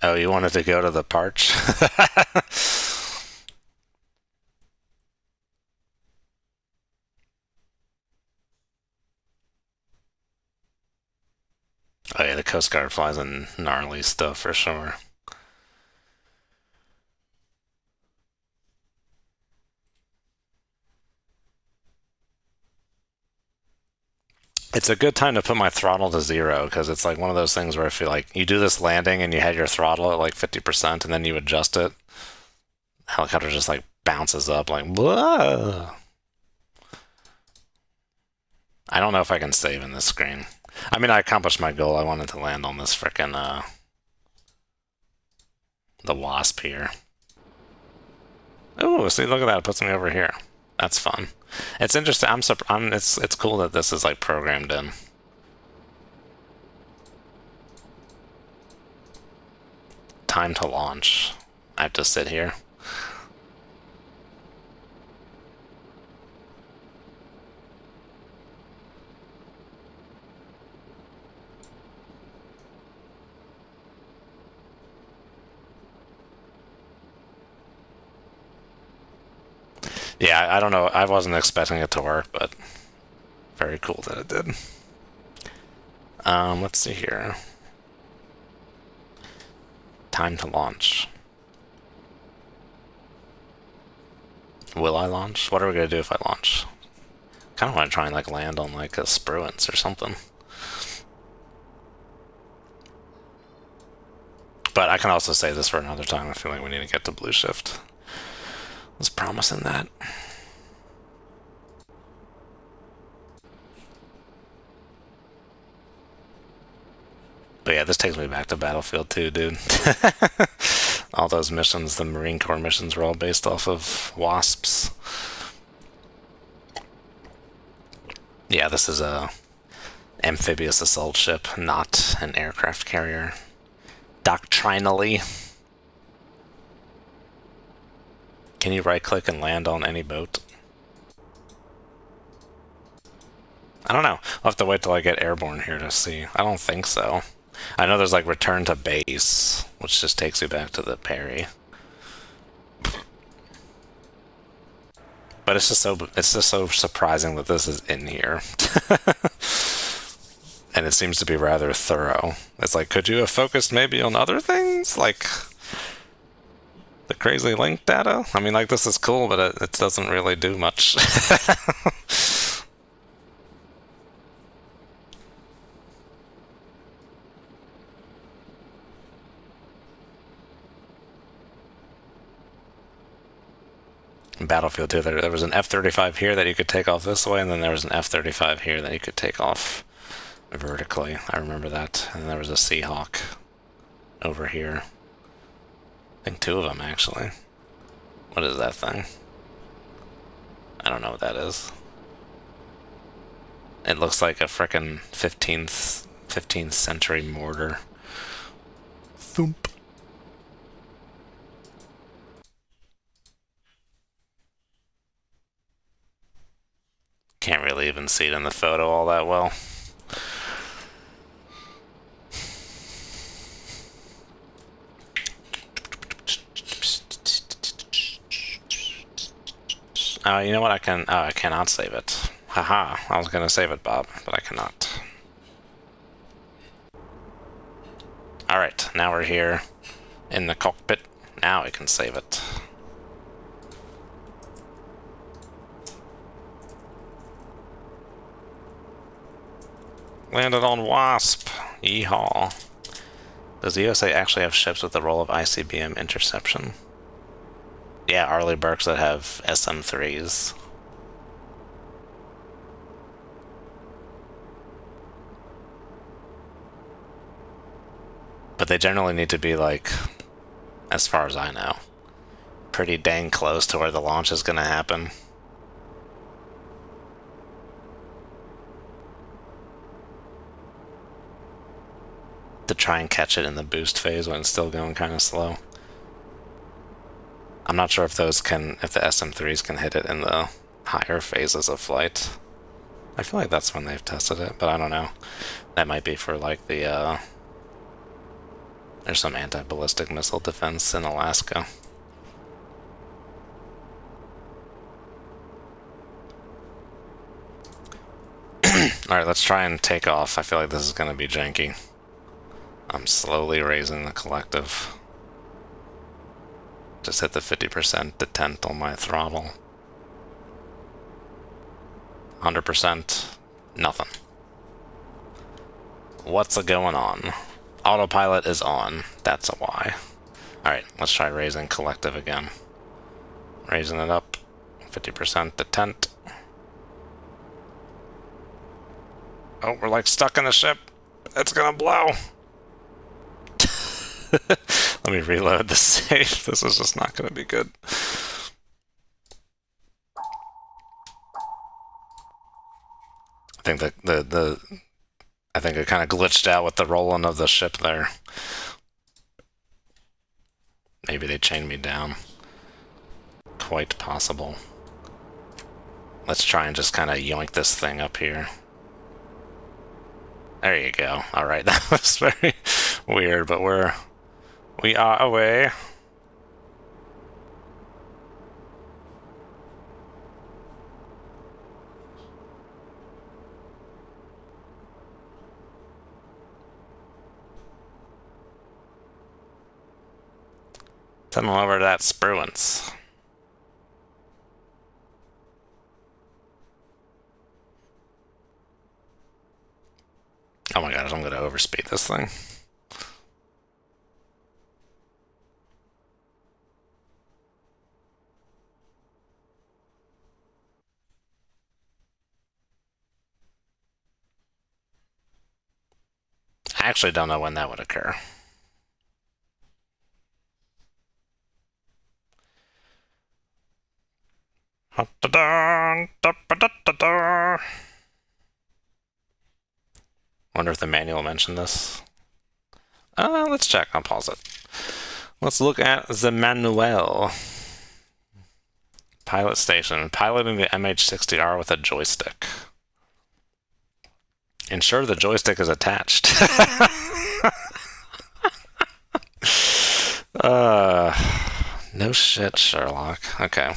Oh, you wanted to go to the parch? Oh yeah, the Coast Guard flies in gnarly stuff for sure. It's a good time to put my throttle to 0 because it's like one of those things where I feel like you do this landing and you had your throttle at like 50% and then you adjust it. The helicopter just like bounces up like blah. I don't know if I can save in this screen. I mean, I accomplished my goal. I wanted to land on this frickin' the Wasp here. Oh, see, look at that. It puts me over here. That's fun. It's interesting. It's cool that this is like programmed in. Time to launch. I have to sit here. Yeah, I don't know. I wasn't expecting it to work, but very cool that it did. Let's see here. Time to launch. Will I launch? What are we gonna do if I launch? Kind of want to try and like land on like a Spruance or something. But I can also save this for another time. I feel like we need to get to Blue Shift. I was promising that. But yeah, this takes me back to Battlefield 2, dude. All those missions, the Marine Corps missions, were all based off of Wasps. Yeah, this is a amphibious assault ship, not an aircraft carrier. Doctrinally. Can you right-click and land on any boat? I don't know. I'll have to wait till I get airborne here to see. I don't think so. I know there's like return to base, which just takes you back to the Perry. But it's just so surprising that this is in here. And it seems to be rather thorough. It's like, could you have focused maybe on other things? Like the crazy link data? I mean, like, this is cool, but it doesn't really do much. In Battlefield 2, there was an F-35 here that you could take off this way, and then there was an F-35 here that you could take off vertically. I remember that. And there was a Seahawk over here. I think two of them, actually. What is that thing? I don't know what that is. It looks like a frickin' 15th century mortar. Thump. Can't really even see it in the photo all that well. You know what? I cannot save it. Haha, I was gonna save it, Bob, but I cannot. Alright, now we're here in the cockpit. Now I can save it. Landed on Wasp. Yeehaw. Does the USA actually have ships with the role of ICBM interception? Yeah, Arleigh Burkes that have SM-3s. But they generally need to be, like, as far as I know, pretty dang close to where the launch is going to happen. To try and catch it in the boost phase when it's still going kind of slow. I'm not sure if those can, if the SM-3s can hit it in the higher phases of flight. I feel like that's when they've tested it, but I don't know. That might be for like the, there's some anti-ballistic missile defense in Alaska. Alright, let's try and take off. I feel like this is going to be janky. I'm slowly raising the collective. Just hit the 50% detent on my throttle. 100%, nothing. What's going on? Autopilot is on. That's a why. Alright, let's try raising collective again. Raising it up. 50% detent. Oh, we're like stuck in the ship. It's gonna blow. Let me reload the save. This is just not going to be good. I think I think it kind of glitched out with the rolling of the ship there. Maybe they chained me down. Quite possible. Let's try and just kind of yoink this thing up here. There you go. Alright, that was very weird, but we are away. Send them over to that Spruance. Oh my gosh, I'm gonna overspeed this thing. I actually don't know when that would occur. Wonder if the manual mentioned this. Let's check. I'll pause it. Let's look at the manual. Pilot station. Piloting the MH-60R with a joystick. Ensure the joystick is attached. No shit, Sherlock. Okay.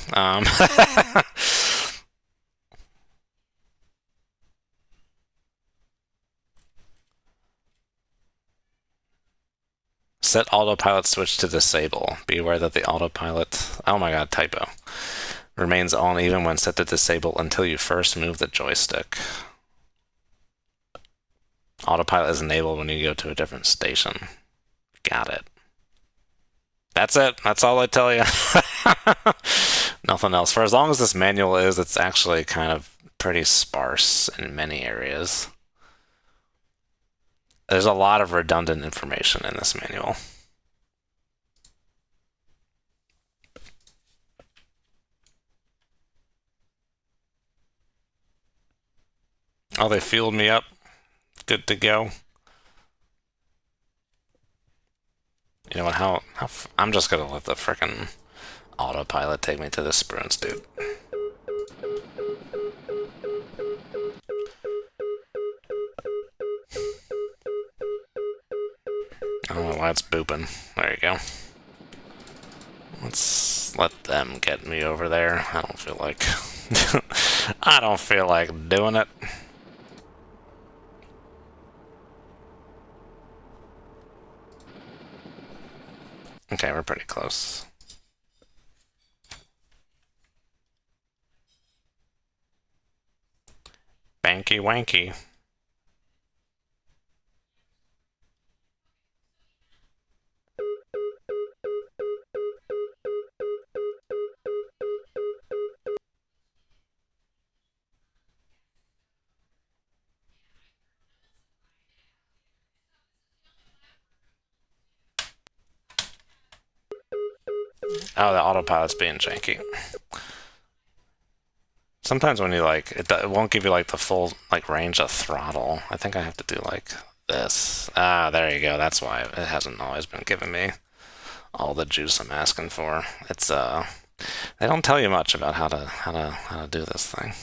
Set autopilot switch to disable. Be aware that the autopilot, oh my god, typo, remains on even when set to disable until you first move the joystick. Autopilot is enabled when you go to a different station. Got it. That's it. That's all I tell you. Nothing else. For as long as this manual is, it's actually kind of pretty sparse in many areas. There's a lot of redundant information in this manual. Oh, they fueled me up. Good to go. You know what? I'm just gonna let the frickin' autopilot take me to the Spruance, dude. I don't know why it's booping. There you go. Let's let them get me over there. I don't feel like I don't feel like doing it. Okay, we're pretty close. Banky wanky. Oh, the autopilot's being janky. Sometimes when you like, it won't give you like the full like range of throttle. I think I have to do like this. Ah, there you go. That's why it hasn't always been giving me all the juice I'm asking for. It's they don't tell you much about how to do this thing.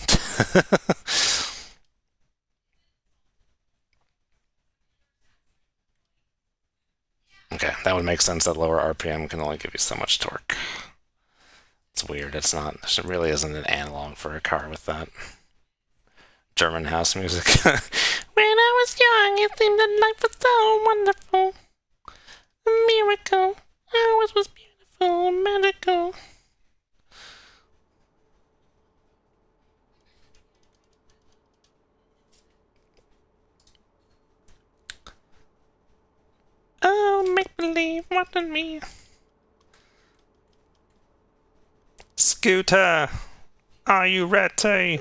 Okay, that would make sense that lower RPM can only give you so much torque. It's weird. It's not. There really isn't an analog for a car with that. German house music. When I was young, it seemed that life was so wonderful. A miracle. Ours was beautiful, magical. Oh, make believe, watching me. Scooter, are you ready?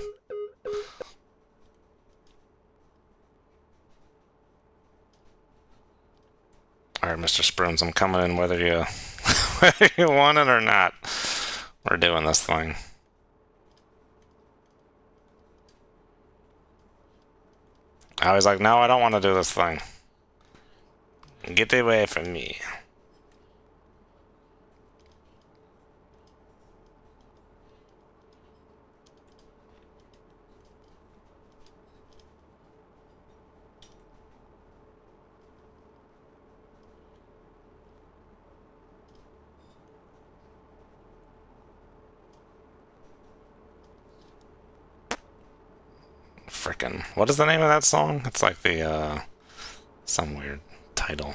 Alright, Mr. Spruance, I'm coming in whether you whether you want it or not. We're doing this thing. I was like, no, I don't want to do this thing. Get away from me. Frickin'. What is the name of that song? It's like the, some weird title.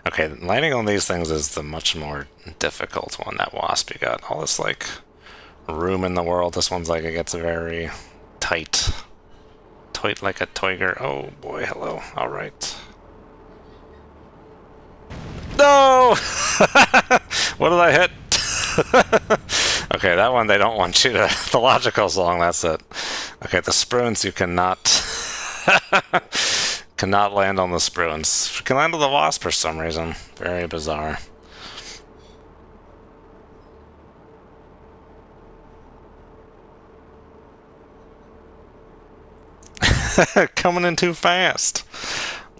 Okay, landing on these things is the much more difficult one. That Wasp, you got all this, like, room in the world. This one's like, it gets very tight. Tight like a tiger. Oh boy, hello. Alright. No! What did I hit? Okay, that one they don't want you to... The logical's long, that's it. Okay, the spruance you cannot... cannot land on the spruance. You can land on the Wasp for some reason. Very bizarre. Coming in too fast.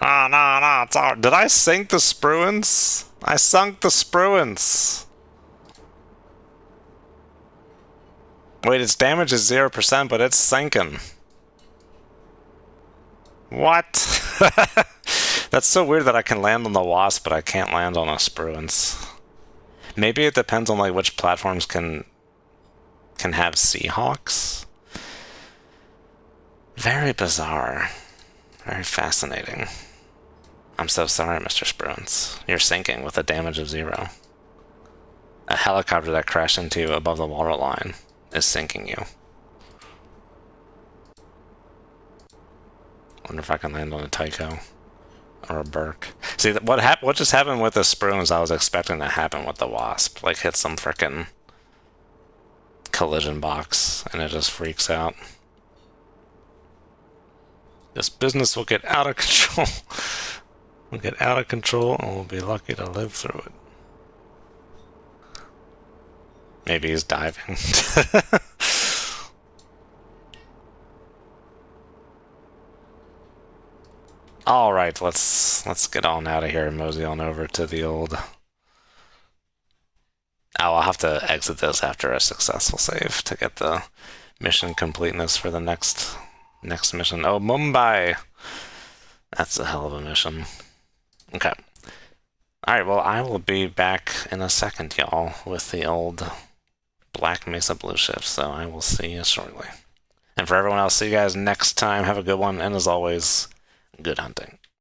No, it's all... Did I sink the spruance? I sunk the spruance. Wait, its damage is 0%, but it's sinking. What? That's so weird that I can land on the Wasp, but I can't land on a spruance. Maybe it depends on like which platforms can have Seahawks. Very bizarre. Very fascinating. I'm so sorry, Mr. Spruance. You're sinking with a damage of 0. A helicopter that crashed into you above the water line is sinking you. Wonder if I can land on a Tycho or a Burke. See, what just happened with the Spruance I was expecting to happen with the Wasp. Like, hit some frickin' collision box, and it just freaks out. This business will get out of control. We'll get out of control, and we'll be lucky to live through it. Maybe he's diving. All right, let's get on out of here and mosey on over to the old... Oh, I'll have to exit this after a successful save to get the mission completeness for the next mission. Oh, Mumbai! That's a hell of a mission. Okay. Alright, well, I will be back in a second, y'all, with the old Black Mesa Blue ship, so I will see you shortly. And for everyone else, see you guys next time. Have a good one, and as always, good hunting.